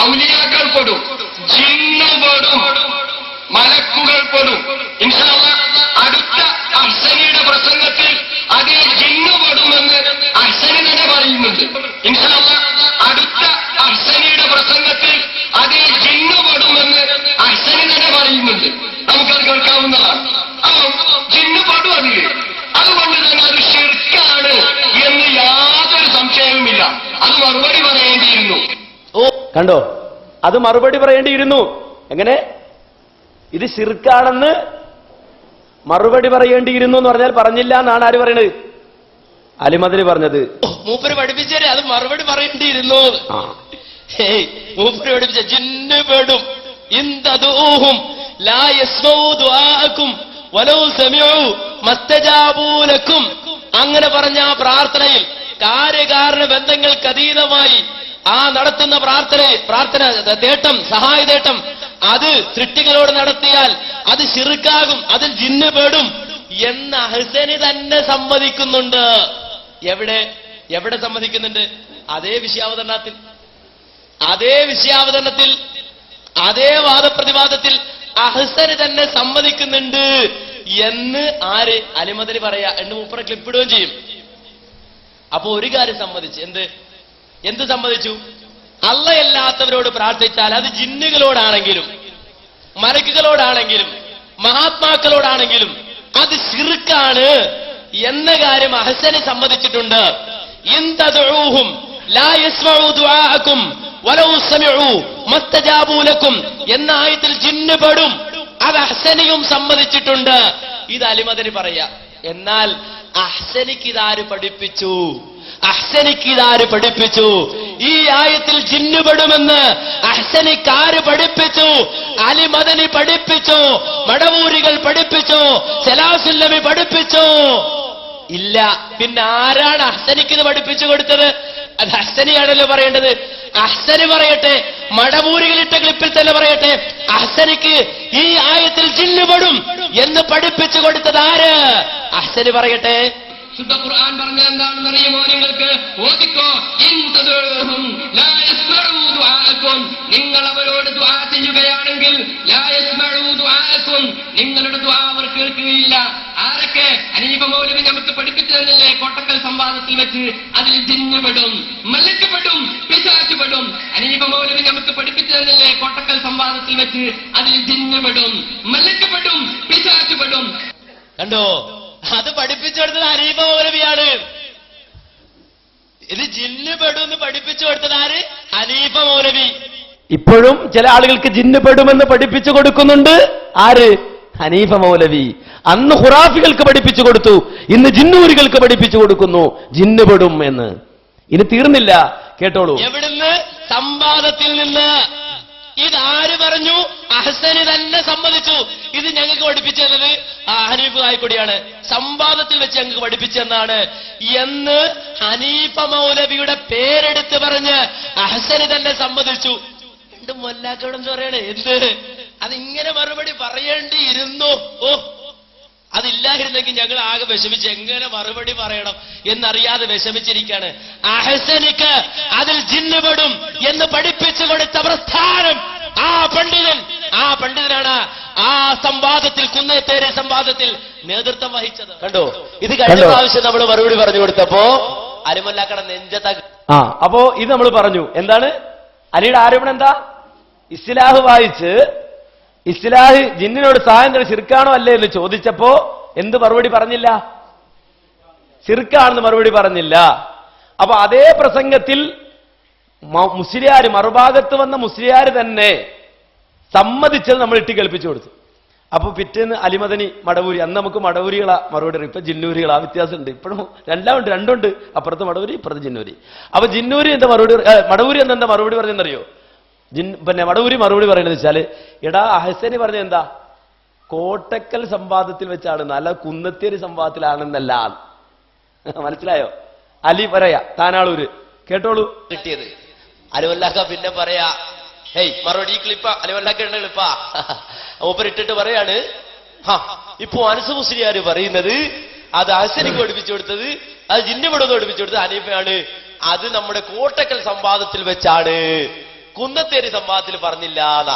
ഔലിയാക്കൾ പെടും, ജിന്ന് പെടും, മലക്കുകൾ പെടും. ഇൻഷാ അല്ലാഹ് അടുത്ത അഹ്സനിയുടെ പ്രസംഗത്തിൽ അതിൽ ജിന്ന് പെടുമെന്ന് അഹ്സനി തന്നെ പറയുന്നുണ്ട്. ഇൻഷാ അല്ലാഹ് അടുത്ത അഹ്സനിയുടെ പ്രസംഗത്തിൽ അതിൽ ജിന്ന് പെടുമെന്ന് അഹ്സനി തന്നെ പറയുന്നുണ്ട്. നമുക്കത് കേൾക്കാവുന്നതാണ്. അപ്പം ജിന്ന് പെടും അതിൽ. അതുകൊണ്ട് തന്നെ അത് ശിർക്കാണ് എന്ന് യാതൊരു സംശയവുമില്ല. അത് മറുപടി പറയേണ്ടിയിരുന്നു. കണ്ടോ? അത് മറുപടി പറയേണ്ടിയിരുന്നു. എങ്ങനെ? ഇത് ശിർക്കാണെന്ന് മറുപടി പറയേണ്ടിയിരുന്നു എന്ന് പറഞ്ഞാൽ പറഞ്ഞില്ല എന്നാണ് ആര് പറയണത്? അലിമദിന് പറഞ്ഞത്. മൂപ്പര് പഠിപ്പിച്ചേ അത് മറുപടി പറയേണ്ടിയിരുന്നു. മൂപ്പര് പഠിപ്പിച്ച ജിന്ന് പെടും. ഇന്തദൂഹും ലാ യസ്മഊ ദുആഅകും വലൗ സമിഉ മസ്തജാബൂ ലക്കും. അങ്ങനെ പറഞ്ഞ ആ പ്രാർത്ഥനയിൽ കാര്യകാരണ ബന്ധങ്ങൾക്ക് അതീതമായി ആ നടത്തുന്ന പ്രാർത്ഥന തേട്ടം, സഹായതേട്ടം അത് സൃഷ്ടികളോട് നടത്തിയാൽ അത് ശിർക്കാകും, അതിൽ ജിന്ന് പെടും എന്ന് അഹ്സനി തന്നെ സമ്മതിക്കുന്നുണ്ട്. എവിടെ സമ്മതിക്കുന്നുണ്ട്? അതേ വിഷയാവതരണത്തിൽ അതേ വാദപ്രതിവാദത്തിൽ അഹ്സനി തന്നെ സമ്മതിക്കുന്നുണ്ട് എന്ന് ആര്? അലിമദനി പറയാ എന്ന് മൂപ്പറ ക്ലിപ്പിടുകയും ചെയ്യും. അപ്പൊ ഒരു കാര്യം സമ്മതിച്ചു. എന്ത് സമ്മതിച്ചു? അള്ളയല്ലാത്തവരോട് പ്രാർത്ഥിച്ചാൽ അത് ജിന്നുകളോടാണെങ്കിലും മലക്കുകളോടാണെങ്കിലും മഹാത്മാക്കളോടാണെങ്കിലും അത് ശിർക്കാണ് എന്ന കാര്യം അഹ്സനി സമ്മതിച്ചിട്ടുണ്ട്. ഇൻ തദ്ഊഹും ലാ യസ്മഊ ദുആഅകും വലൗ സമിഉ മസ്തജാബൂ ലക്കും എന്ന ആയത്തിൽ ജിന്ന് പെടും. അത് അഹ്സനിയും സമ്മതിച്ചിട്ടുണ്ട്. ഇത് അലിമദനി പറയാ. എന്നാൽ അഹ്സനിക്ക് ഇതാര് പഠിപ്പിച്ചു? അഹ്സനിക്ക് ഇതാര് പഠിപ്പിച്ചു? ഈ ആയത്തിൽ ജിന്നുപെടുമെന്ന് അഹ്സനിക്ക് ആര് പഠിപ്പിച്ചു? അലി മദനി പഠിപ്പിച്ചു? മടവൂരികൾ പഠിപ്പിച്ചു? സലാസുല്ലമി പഠിപ്പിച്ചു? ഇല്ല. പിന്നെ ആരാണ് അഹ്സനിക്ക് ഇത് പഠിപ്പിച്ചു കൊടുത്തത്? അത് അഹ്സനിയാണല്ലോ പറയേണ്ടത്. അഹ്സനി പറയട്ടെ, മടവൂരികളിട്ട ക്ലിപ്പിൽ തന്നെ പറയട്ടെ, അഹ്സനിക്ക് ഈ ആയത്തിൽ ജിന്നുപെടും എന്ന് പഠിപ്പിച്ചു കൊടുത്തത് ആര്? അഹ്സനി പറയട്ടെ. ശുദ്ധ ഖുർആൻ പറഞ്ഞ എന്താണെന്ന് അറിയുമോ നിങ്ങൾക്ക്? ഓദിക്കോ, ഇൻ തദഉഹും ലാ യസ്മഉ ദുആഅക്കും, നിങ്ങൾ അവരോട് ദുആ ചെയ്യുകയാണെങ്കിൽ ലാ യസ്മഉ ദുആഅക്കും, നിങ്ങളുടെ ദുആ അവർ കേൾക്കുകയില്ല. ആരൊക്കെ? ഹനീഫ മൗലവി നമുക്ക് പഠിപ്പിച്ചു തന്നില്ലേ കോട്ടക്കൽ സംവാദത്തിൽ വെച്ച്? അതിൽ ജിന്നുപെടും, മലക്കുപെടും, പിശാചുപെടും. ഹനീഫ മൗലവി നമുക്ക് പഠിപ്പിച്ചു തന്നില്ലേ കോട്ടക്കൽ സംവാദത്തിൽ വെച്ച്? അതിൽ ജിന്നുപെടും, മലക്കുപെടും, പിശാചുപെടും. കണ്ടോ? അത് പഠിപ്പിച്ചു കൊടുത്തത് ഹനീഫ മൗലവിയാണ്. ഇത് ജിന്ന് പെടുമെന്ന് പഠിപ്പിച്ചു കൊടുത്തത് ആര്? ഹനീഫ മൗലവി. ഇപ്പോഴും ചില ആളുകൾക്ക് ജിന്ന് പെടുമെന്ന് പഠിപ്പിച്ചു കൊടുക്കുന്നുണ്ട്. ആര്? ഹനീഫ മൗലവി. അന്ന് ഖുറാഫികൾക്ക് പഠിപ്പിച്ചു കൊടുത്തു, ഇന്ന് ജിന്നൂരികൾക്ക് പഠിപ്പിച്ചു കൊടുക്കുന്നു ജിന്ന് പെടും എന്ന്. ഇനി തീർന്നില്ല, കേട്ടോളൂ. എവിടുന്ന്? സംവാദത്തിൽ നിന്ന്. ഇതാര് പറഞ്ഞു? അഹ്സനി തന്നെ സമ്മതിച്ചു. ഇത് ഞങ്ങൾക്ക് പഠിപ്പിച്ചു തന്നത് ഹനീഫ് കായ്ക്കൊടിയാണ്, സംവാദത്തിൽ വെച്ച് ഞങ്ങൾക്ക് പഠിപ്പിച്ചു തന്നാണ് എന്ന് ഹനീഫ മൗലവിയുടെ പേരെടുത്ത് പറഞ്ഞ് അഹ്സനി തന്നെ സമ്മതിച്ചു. എന്റെ മൊല്ലാക്കോട് എന്താ പറയണേ? എന്ത്? അതിങ്ങനെ മറുപടി പറയേണ്ടിയിരുന്നു. ഓ, അതില്ലായിരുന്നെങ്കിൽ ഞങ്ങൾ ആകെ വിഷമിച്ച് എങ്ങനെ മറുപടി പറയണം എന്നറിയാതെ വിഷമിച്ചിരിക്കുകയാണ്. അഹ്സനിക്ക് അതിൽ ജിന്നുപെടും എന്ന് പഠിപ്പിച്ചു കൊടുത്ത പ്രസ്ഥാനം ആ പണ്ഡിതനാണ് ആ സംവാദത്തിൽ, കുന്നേത്തേരി സംവാദത്തിൽ നേതൃത്വം വഹിച്ചത്. കണ്ടോ? ഇത് കഴിഞ്ഞ പ്രാവശ്യം നമ്മൾ മറുപടി പറഞ്ഞു കൊടുത്തപ്പോ അലിമല്ലാക്കട നെഞ്ചത്ത. അപ്പോ ഇത് നമ്മൾ പറഞ്ഞു. എന്താണ് അലിയുടെ ആരോപണം? എന്താ? ഇസ്ലാഹ് വായിച്ച് ഇസ്ലാഹ് ജിന്നിനോട് സഹായം ശിർക്കാണോ അല്ലേ എന്ന് ചോദിച്ചപ്പോ എന്ത് മറുപടി പറഞ്ഞില്ല? ശിർക്കാണെന്ന് മറുപടി പറഞ്ഞില്ല. അപ്പൊ അതേ പ്രസംഗത്തിൽ മുസ്ലിയാര്, മറുഭാഗത്ത് വന്ന മുസ്ലിയാര് തന്നെ സമ്മതിച്ചത് നമ്മൾ ഇട്ടി കേൾപ്പിച്ചു കൊടുത്തു. അപ്പൊ പിറ്റേന്ന് അലിമദനി, മടവൂരി. അന്ന് നമുക്ക് മടവൂരികളാ മറുപടി, ഇപ്പൊ ജിന്നൂരികളാ. വ്യത്യാസമുണ്ട്. ഇപ്പോഴും രണ്ടുണ്ട്. അപ്പുറത്ത് മടവൂരി, ഇപ്പുറത്ത് ജിന്നൂരി. അപ്പൊ ജിന്നൂരി എന്താ മറുപടി, മടവൂരി എന്താ മറുപടി പറഞ്ഞെന്നറിയോ? പിന്നെ മടവൂരി മറുപടി പറയുന്നത് വെച്ചാല്, എടാ അഹ്സനി പറഞ്ഞ എന്താ? കോട്ടക്കൽ സംവാദത്തിൽ വെച്ചാണ്, നല്ല കുന്നത്തേരി സംവാദത്തിലാണെന്നല്ല. മനസ്സിലായോ? അലി പറയാ, താനാളൂര്. കേട്ടോളൂ കിട്ടിയത്. അലുവല്ലാക്ക പിന്നെ പറയാ, ഹേയ് മറുപടി ഈ ക്ലിപ്പാ, അലുവല്ലാക്ക ക്ലിപ്പാ. ഓപ്പറിട്ടിട്ട് പറയാണ്, ഇപ്പൊ അനസ് മുസ്ലിയാര് പറയുന്നത് അത് അഹ്സനിക്ക് പഠിപ്പിച്ചു കൊടുത്തത്, അത് ജിന്നുപെടുന്ന് പഠിപ്പിച്ചു കൊടുത്തത് ഹനീഫയാണ്. അത് നമ്മുടെ കോട്ടക്കൽ സംവാദത്തിൽ വെച്ചാണ്, കുന്നത്തേരി സംവാദത്തിൽ പറഞ്ഞില്ല എന്നാ.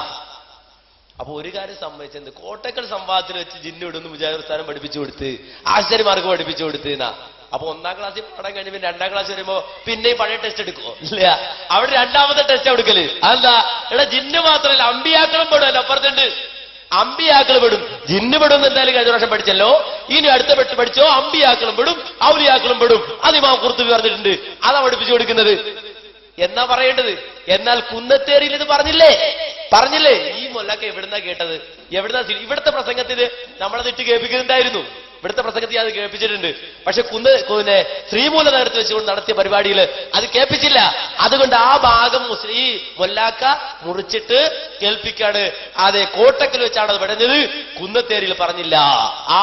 അപ്പൊ ഒരു കാര്യം സമ്മതിച്ചത്, കോട്ടക്കൽ സംവാദത്തിൽ വെച്ച് ജിന്നുവിടുന്ന് മുജാഹിദ് സ്ഥാനം പഠിപ്പിച്ചു കൊടുത്ത്, ആശ്ചര്യമാർക്ക് പഠിപ്പിച്ചു കൊടുത്ത് എന്നാ. അപ്പൊ 1ാം ക്ലാസ്സിൽ പാടാൻ കഴിഞ്ഞ 2ാം ക്ലാസ് വരുമ്പോ പിന്നെയും പഴയ ടെസ്റ്റ് എടുക്കുമോ? ഇല്ല, അവിടെ 2ാമത്തെ ടെസ്റ്റ് എടുക്കല്. അതെന്താ? ഇവിടെ ജിന്ന് മാത്രമല്ല അമ്പിയാക്കളും പെടും. അല്ല, അപ്പുറത്തുണ്ട് അമ്പിയാക്കൾ പെടും. ജിന്ന് പെടും എന്തായാലും കഴിഞ്ഞ പ്രാവശ്യം പഠിച്ചല്ലോ. ഇനി അടുത്ത പഠിച്ചോ, അമ്പിയാക്കളും പെടും, ഔലിയാക്കളും പെടും. അത് ഇമാം ഖുർത്തുബി പറഞ്ഞിട്ടുണ്ട്. അതാ പഠിപ്പിച്ചു കൊടുക്കുന്നത് എന്നാ പറയേണ്ടത്. എന്നാൽ കുന്നത്തേരിയിൽ ഇത് പറഞ്ഞില്ലേ? ഈ മൊല്ലൊക്കെ എവിടുന്നാ കേട്ടത്? ഇവിടുത്തെ പ്രസംഗത്തിന് നമ്മളത് ഇട്ട് കേൾപ്പിക്കുന്നുണ്ടായിരുന്നു. ഇവിടുത്തെ പ്രസംഗത്തിൽ അത് കേൾപ്പിച്ചിട്ടുണ്ട്. പക്ഷെ ശ്രീമൂല നേരത്ത് വെച്ചുകൊണ്ട് നടത്തിയ പരിപാടിയിൽ അത് കേൾപ്പിച്ചില്ല. അതുകൊണ്ട് ആ ഭാഗം ഈ മൊല്ലാക്ക മുറിച്ചിട്ട് കേൾപ്പിക്കാണ്. അതെ, കോട്ടക്കൽ വെച്ചാണ് അത് പറഞ്ഞത്, കുന്നത്തേരിയിൽ പറഞ്ഞില്ല. ആ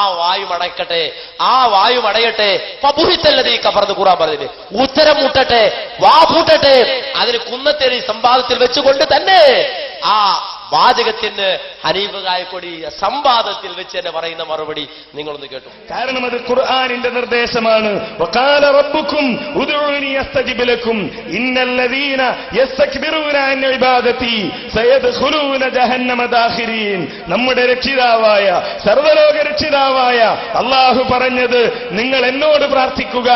വായു മടയട്ടെ. പബുഹിത്തല്ലത് ഈ കബർന്ന് ഖുർആൻ പറഞ്ഞത്. ഉത്തരം മുട്ടട്ടെ, വാ പൂട്ടട്ടെ. അതിന് കുന്നത്തേരി സംവാദത്തിൽ വെച്ചുകൊണ്ട് തന്നെ ആ വാചകത്തിന് ഹനീഫ് കായക്കൊടി സംവാദത്തിൽ വെച്ച് തന്നെ പറയുന്ന മറുപടി നിങ്ങളൊന്ന് കേട്ടു. കാരണം അത് ഖുർആനിന്റെ നിർദ്ദേശമാണ്. വഖാല റബ്ബുക്കും ഉദ്ഉനി അസ്തജിബ് ലക്കും ഇന്നല്ലദീന യസ്തക്ബിറൂന അൻ ഇബാദതി സയദ്ഖുലൂന ജഹന്നമ ദാഖിരീൻ. നമ്മുടെ രക്ഷിതാവായ, സർവ്വലോക രക്ഷിതാവായ അല്ലാഹു പറഞ്ഞത്, നിങ്ങൾ എന്നോട് പ്രാർത്ഥിക്കുക,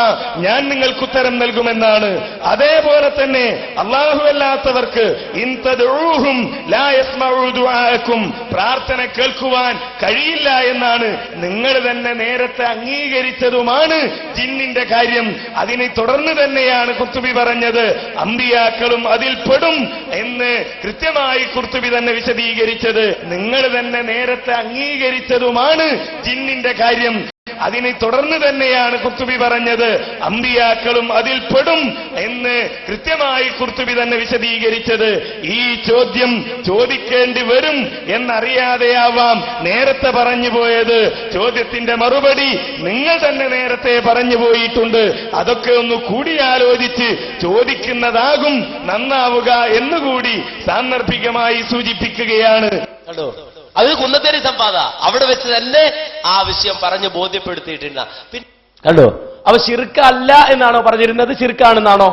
ഞാൻ നിങ്ങൾക്ക് ഉത്തരം നൽകുമെന്നാണ്. അതേപോലെ തന്നെ അല്ലാഹു അല്ലാത്തവർക്ക് ഇൻ തദ്ഊഹും ലാ യസ്മഊ ദുആഅക്കും, പ്രാർത്ഥന കേൾക്കുവാൻ കഴിയില്ല എന്നാണ് നിങ്ങൾ തന്നെ നേരത്തെ അംഗീകരിച്ചതുമാണ് ജിന്നിന്റെ കാര്യം. അതിനെ തുടർന്ന് തന്നെയാണ് ഖുർത്തുബി പറഞ്ഞത് അമ്പിയാക്കളും അതിൽ പെടും എന്ന് കൃത്യമായി ഖുർത്തുബി തന്നെ വിശദീകരിച്ചത്. നിങ്ങൾ തന്നെ നേരത്തെ അംഗീകരിച്ചതുമാണ് ജിന്നിന്റെ കാര്യം. അതിനെ തുടർന്ന് തന്നെയാണ് ഖുർത്തുബി പറഞ്ഞത് അമ്പിയാക്കളും അതിൽ പെടും എന്ന് കൃത്യമായി ഖുർത്തുബി തന്നെ വിശദീകരിച്ചത്. ഈ ചോദ്യം ചോദിക്കേണ്ടി വരും എന്നറിയാതെയാവാം നേരത്തെ പറഞ്ഞു പോയത്. ചോദ്യത്തിന്റെ മറുപടി നിങ്ങൾ തന്നെ നേരത്തെ പറഞ്ഞു പോയിട്ടുണ്ട്. അതൊക്കെ ഒന്ന് കൂടിയാലോചിച്ച് ചോദിക്കുന്നതാകും നന്നാവുക എന്നുകൂടി സാന്ദർഭികമായി സൂചിപ്പിക്കുകയാണ്. കണ്ടോ, അത് കുന്നത്തേരി സംവാദ അവിടെ വെച്ച് തന്നെ ആ വിഷയം പറഞ്ഞ് ബോധ്യപ്പെടുത്തിയിട്ടില്ല. പിന്നെ കണ്ടോ, അവ ശിർക്കല്ല എന്നാണോ പറഞ്ഞിരുന്നത്, ശിർക്കാണെന്നാണോ?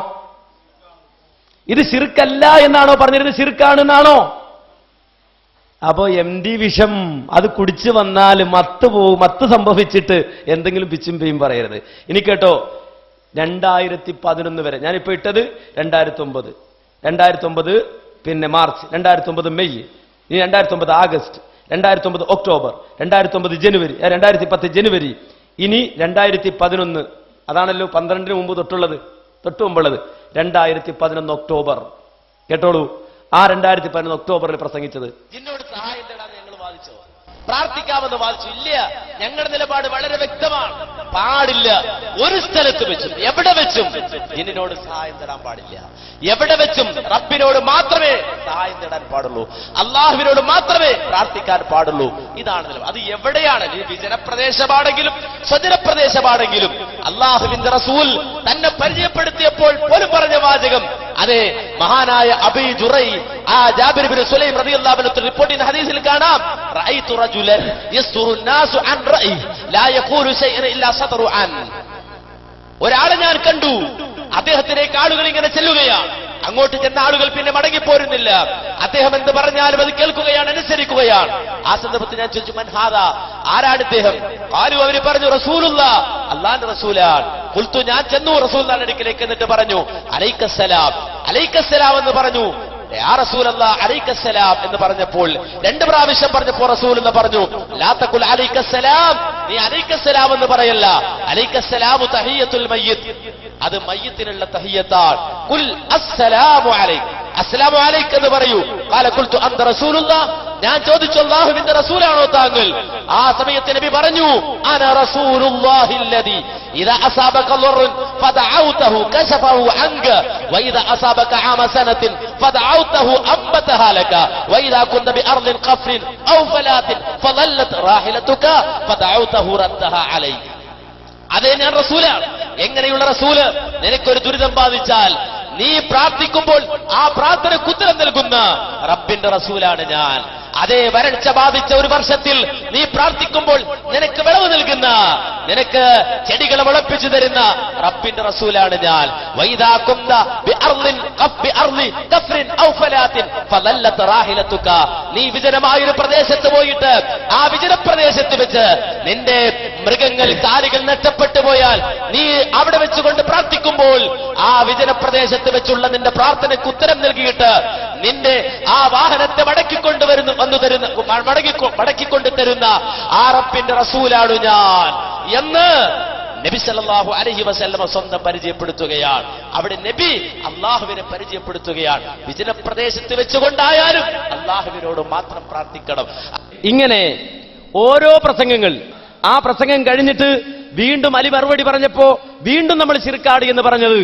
ഇത് ശിർക്കല്ല എന്നാണോ പറഞ്ഞിരുന്നത്, ശിർക്കാണെന്നാണോ? അപ്പോ MD വിഷം അത് കുടിച്ചു വന്നാൽ മത്ത് സംഭവിച്ചിട്ട് എന്തെങ്കിലും പിച്ചും പേയും പറയരുത്. ഇനി കേട്ടോ, 2011 വരെ ഞാനിപ്പോ ഇട്ടത് 2009 പിന്നെ മാർച്ച്, 2009 മെയ്, ഇനി 2009 ആഗസ്റ്റ്, 2009 ഒക്ടോബർ, 2009 ജനുവരി, 2010 ജനുവരി, ഇനി 2011 അതാണല്ലോ 12 മുമ്പ് തൊട്ട് മുമ്പുള്ളത് 2011 ഒക്ടോബർ. കേട്ടോളൂ, ആ 2011 ഒക്ടോബറിൽ പ്രസംഗിച്ചത്. ജിന്നോട് സഹായം തേടാൻ ഞങ്ങൾ വാദിച്ചോ, പ്രാർത്ഥിക്കാമെന്ന് വാദിച്ചു? ഇല്ല. ഞങ്ങളുടെ നിലപാട് വളരെ വ്യക്തമാണ്. പാടില്ല. ഒരു സ്ഥലത്ത് വെച്ചും എവിടെ വെച്ചും ജിന്നിനോട് സഹായം തേടാൻ പാടില്ല. എവിടെ വെച്ചും റബ്ബിനോട് മാത്രമേ സഹായം തേടാൻ പാടുള്ളൂ, അള്ളാഹുവിനോട് മാത്രമേ പ്രാർത്ഥിക്കാൻ പാടുള്ളൂ. ഇതാണ് നിലപാട്. അത് എവിടെയാണ്, ഈ വിജനപ്രദേശമാണെങ്കിലും സ്വജനപ്രദേശമാണെങ്കിലും അള്ളാഹുവിന്റെ റസൂൽ തന്നെ പരിചയപ്പെടുത്തിയപ്പോൾ പോലും പറഞ്ഞ വാചകം അതെ. മഹാനായ അബീ ജുറൈ ആ ജാബിർ ഇബ്നു സുലൈം റളിയല്ലാഹു അൻഹു റിപ്പോർട്ട് ചെയ്യുന്ന ഹദീസിൽ കാണാം, റഅയ്തു റജുലൻ യസ്തുറു الناس عن റഅയി ലാ യഖൂലു ശൈഅൻ ഇല്ലാ സതറു അൻ. ഒരാളെ ഞാൻ കണ്ടു, അദ്ദേഹത്തിലേക്ക് ആളുകൾ ഇങ്ങനെ ചെല്ലുകയാണ്, അങ്ങോട്ട് ചെന്ന ആളുകൾ പിന്നെ മടങ്ങിപ്പോരുന്നില്ല. അദ്ദേഹം എന്ത് പറഞ്ഞാലും അത് കേൾക്കുകയാണ്, അനുസരിക്കുകയാണ്. ആ സന്ദർഭത്തിൽ ഞാൻ ചോദിച്ചു, മൻ ഹാദാ, ആരാണ് ഇദ്ദേഹം? ഖാലു, അവര് പറഞ്ഞു, റസൂലുള്ളാഹ്, അല്ലാഹുവിന്റെ റസൂലാണ്. ഖുൽതു, ഞാൻ ചെന്നു റസൂലുള്ളാഹിന്റെ അടുക്കലേക്ക്, എന്നിട്ട് പറഞ്ഞു, അലൈക്കസ്സലാം, അലൈക്കസ്സലാം എന്ന് പറഞ്ഞു. യാ റസൂലല്ലാഹ്, അലൈക്കസ്സലാം എന്ന് പറഞ്ഞപ്പോൾ 2 പ്രാവശ്യം പറഞ്ഞപ്പോൾ റസൂൽ എന്ന് പറഞ്ഞു, ലാ തഖുൽ അലൈക്കസ്സലാം, നീ അലൈക്കസ്സലാം എന്ന് പറയല്ല. അലൈക്കസ്സലാമു തഹിയ്യത്തുൽ മയ്യിത്ത്, അത് മയ്യിത്തിനുള്ള തഹിയ്യത്താണ്. ഖുൽ അസ്സലാമു അലൈക, അസ്സലാമു അലൈക എന്ന് പറയൂ. ഖാല ഖുൽതു അൻത റസൂലുള്ളാഹ്, ഞാൻ ചോദിച്ചു, അല്ലാഹുവിന്റെ റസൂലാണോ താങ്കൾ? ആ സമയത്ത് നബി പറഞ്ഞു, അന റസൂലുള്ളാഹില്ലദി ഇദാ അസാബക ളർറുൻ ഫദഅൗതഹു കശഫഹു അൻക വഇദാ അസാബക ആമ സനത്തിൻ ഫദഅൗതഹു അംബതഹ ലക വഇദാ കുന്ത ബിഅർളിൻ ഖഫ്രിൻ ഔ ഫലാത്തിൻ ഫളല്ലത് റാഹിലതുക ഫദഅൗതഹു റദ്ദഹ അലൈക. അതേ, ഞാൻ റസൂലാണ്. എങ്ങനെയുള്ള റസൂല്? നിനക്കൊരു ദുരിതം ബാധിച്ചാൽ നീ പ്രാർത്ഥിക്കുമ്പോൾ ആ പ്രാർത്ഥനയ്ക്ക് ഉത്തരം നൽകുന്ന റബ്ബിന്റെ റസൂലാണ് ഞാൻ. അതേ, വരൾച്ച ബാധിച്ച ഒരു വർഷത്തിൽ നീ പ്രാർത്ഥിക്കുമ്പോൾ നിനക്ക് വിളവ് നൽകുന്ന, നിനക്ക് ചെടികളെ മുളപ്പിച്ചു തരുന്ന റബ്ബിന്റെ റസൂലാണ് ഞാൻ. വൈദാ കുന്ത ബിഅർളിൻ കഫ്രിൻ ഔ ഫലാത്തിൻ ഫളല്ലത് റാഹിലതുക, നീ വിജനമായൊരു പ്രദേശത്ത് പോയിട്ട് ആ വിജനപ്രദേശത്ത് വെച്ച് നിന്റെ മൃഗങ്ങൾ, കാലികൾ നഷ്ടപ്പെട്ടു പോയാൽ നീ അവിടെ വെച്ചുകൊണ്ട് പ്രാർത്ഥിക്കുമ്പോൾ ആ വിജനപ്രദേശത്ത് വെച്ചുള്ള നിന്റെ പ്രാർത്ഥനയ്ക്ക് ഉത്തരം നൽകിയിട്ട് നിന്റെ ആ വാഹനത്തെ മടക്കിക്കൊണ്ട് തരുന്ന ആ റബ്ബിന്റെ റസൂലാണ് ഞാൻ എന്ന് നബി സല്ലല്ലാഹു അലൈഹി വസല്ലമ സ്വന്തം പരിചയപ്പെടുത്തുകയാണ്. അവിടെ നബി അള്ളാഹുവിനെ പരിചയപ്പെടുത്തുകയാണ്. വിജനപ്രദേശത്ത് വെച്ചുകൊണ്ടായാലും അള്ളാഹുവിനോട് മാത്രം പ്രാർത്ഥിക്കണം. ഇങ്ങനെ ഓരോ പ്രസംഗങ്ങൾ, ആ പ്രസംഗം കഴിഞ്ഞിട്ട് വീണ്ടും അലി മറുപടി പറഞ്ഞപ്പോ വീണ്ടും നമ്മൾ ശിർക്കാട് എന്ന് പറഞ്ഞത്,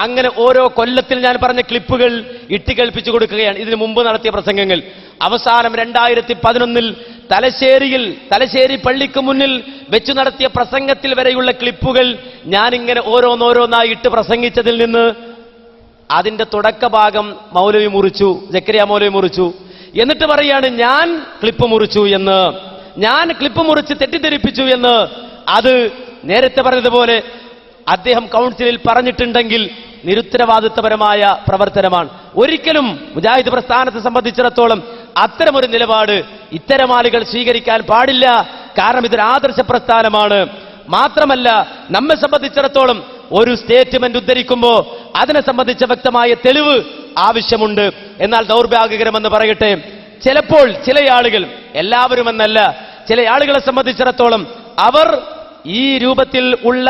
അങ്ങനെ ഓരോ കൊല്ലത്തിൽ ഞാൻ പറഞ്ഞ ക്ലിപ്പുകൾ ഇട്ടിക്കേൽപ്പിച്ചു കൊടുക്കുകയാണ്. ഇതിനു മുമ്പ് നടത്തിയ പ്രസംഗങ്ങൾ. അവസാനം 2011 തലശ്ശേരി പള്ളിക്ക് മുന്നിൽ വെച്ചു നടത്തിയ പ്രസംഗത്തിൽ വരെയുള്ള ക്ലിപ്പുകൾ ഞാനിങ്ങനെ ഓരോന്നോരോന്നായി ഇട്ട് പ്രസംഗിച്ചതിൽ നിന്ന് അതിന്റെ തുടക്കഭാഗം മൗലവി മുറിച്ചു, ജക്കരിയ മൗലവി മുറിച്ചു. എന്നിട്ട് പറയാണ് ഞാൻ ക്ലിപ്പ് മുറിച്ചു എന്ന്, ഞാൻ ക്ലിപ്പ് മുറിച്ച് തെറ്റിദ്ധരിപ്പിച്ചു എന്ന്. അത് നേരത്തെ പറഞ്ഞതുപോലെ അദ്ദേഹം കൗൺസിലിൽ പറഞ്ഞിട്ടുണ്ടെങ്കിൽ നിരുത്തരവാദിത്വപരമായ പ്രവർത്തനമാണ്. ഒരിക്കലും മുജാഹിദ് പ്രസ്ഥാനത്തെ സംബന്ധിച്ചിടത്തോളം അത്തരമൊരു നിലപാട് ഇത്തരം ആളുകൾ സ്വീകരിക്കാൻ പാടില്ല. കാരണം ഇതൊരു ആദർശ പ്രസ്ഥാനമാണ്. മാത്രമല്ല, നമ്മെ സംബന്ധിച്ചിടത്തോളം ഒരു സ്റ്റേറ്റ്മെന്റ് ഉദ്ധരിക്കുമ്പോൾ അതിനെ സംബന്ധിച്ച വ്യക്തമായ തെളിവ് ആവശ്യമുണ്ട്. എന്നാൽ ദൗർഭാഗ്യകരമെന്ന് പറയട്ടെ, ചിലപ്പോൾ ചില ആളുകൾ, എല്ലാവരും എന്നല്ല, ചില ആളുകളെ സംബന്ധിച്ചിടത്തോളം അവർ ഈ രൂപത്തിൽ ഉള്ള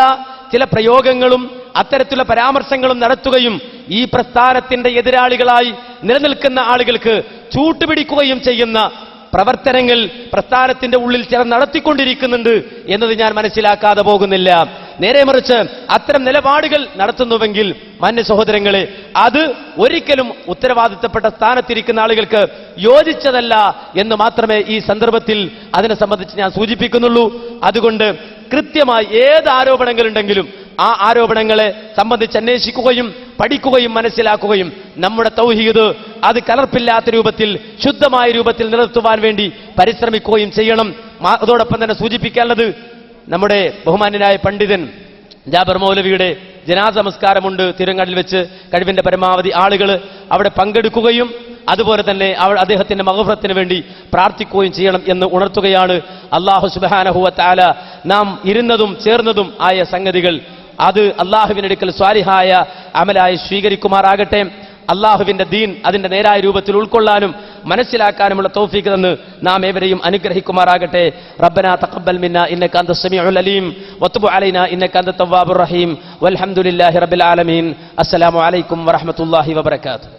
ചില പ്രയോഗങ്ങളും അത്തരത്തിലുള്ള പരാമർശങ്ങളും നടത്തുകയും ഈ പ്രസ്ഥാനത്തിന്റെ എതിരാളികളായി നിലനിൽക്കുന്ന ആളുകൾക്ക് ചൂട്ടുപിടിക്കുകയും ചെയ്യുന്ന പ്രവർത്തനങ്ങൾ പ്രസ്ഥാനത്തിന്റെ ഉള്ളിൽ ചിലർ നടത്തിക്കൊണ്ടിരിക്കുന്നുണ്ട് എന്നത് ഞാൻ മനസ്സിലാക്കാതെ പോകുന്നില്ല. നേരെ മറിച്ച് അത്തരം നിലപാടുകൾ നടത്തുന്നുവെങ്കിൽ മാന്യ സഹോദരങ്ങളെ, അത് ഒരിക്കലും ഉത്തരവാദിത്തപ്പെട്ട സ്ഥാനത്തിരിക്കുന്ന ആളുകൾക്ക് യോജിച്ചതല്ല എന്ന് മാത്രമേ ഈ സന്ദർഭത്തിൽ അതിനെ സംബന്ധിച്ച് ഞാൻ സൂചിപ്പിക്കുന്നുള്ളൂ. അതുകൊണ്ട് കൃത്യമായി ഏത് ആരോപണങ്ങളുണ്ടെങ്കിലും ആ ആരോപണങ്ങളെ സംബന്ധിച്ച് അന്വേഷിക്കുകയും പഠിക്കുകയും മനസ്സിലാക്കുകയും നമ്മുടെ തൗഹീദ് അത് കലർപ്പില്ലാത്ത രൂപത്തിൽ ശുദ്ധമായ രൂപത്തിൽ നിലനിർത്തുവാൻ വേണ്ടി പരിശ്രമിക്കുകയും ചെയ്യണം. അതോടൊപ്പം തന്നെ സൂചിപ്പിക്കാനുള്ളത്, നമ്മുടെ ബഹുമാന്യനായ പണ്ഡിതൻ ജാബർ മൗലവിയുടെ ജനാസ നമസ്കാരമുണ്ട് തിരുവങ്ങാടിൽ വെച്ച്. കഴിവിന്റെ പരമാവധി ആളുകൾ അവിടെ പങ്കെടുക്കുകയും അതുപോലെ തന്നെ അദ്ദേഹത്തിന്റെ മഗ്ഫിറത്തിന് വേണ്ടി പ്രാർത്ഥിക്കുകയും ചെയ്യണം എന്ന് ഉണർത്തുകയാണ്. അല്ലാഹു സുബ്ഹാനഹു വ തആല നാം ഇരുന്നതും ചേർന്നതും ആയ സംഗതികൾ അത് അല്ലാഹുവിന്റെ അടുക്കൽ സ്വാലിഹായ അമലായി സ്വീകരിക്കുമാറാകട്ടെ. അല്ലാഹുവിന്റെ ദീൻ അതിന്റെ നേരായ രൂപത്തിൽ ഉൾക്കൊള്ളാനും മനസ്സിലാക്കാനുമുള്ള തൗഫീഖ് തന്ന് നാം ഏവരെയും അനുഗ്രഹിക്കുമാറാകട്ടെ. റബ്ബനാ തഖബ്ബൽ മിന്നാ ഇന്നക അൻതസ് സമീഉൽ അലീം വതുബ് അലൈനാ ഇന്നക അൻതത് തവ്വാബുർ റഹീം വൽഹംദുലില്ലാഹി റബ്ബിൽ ആലമീൻ. അസ്സലാമു അലൈക്കും വറഹ്മത്തുള്ളാഹി വബറകാതുഹു.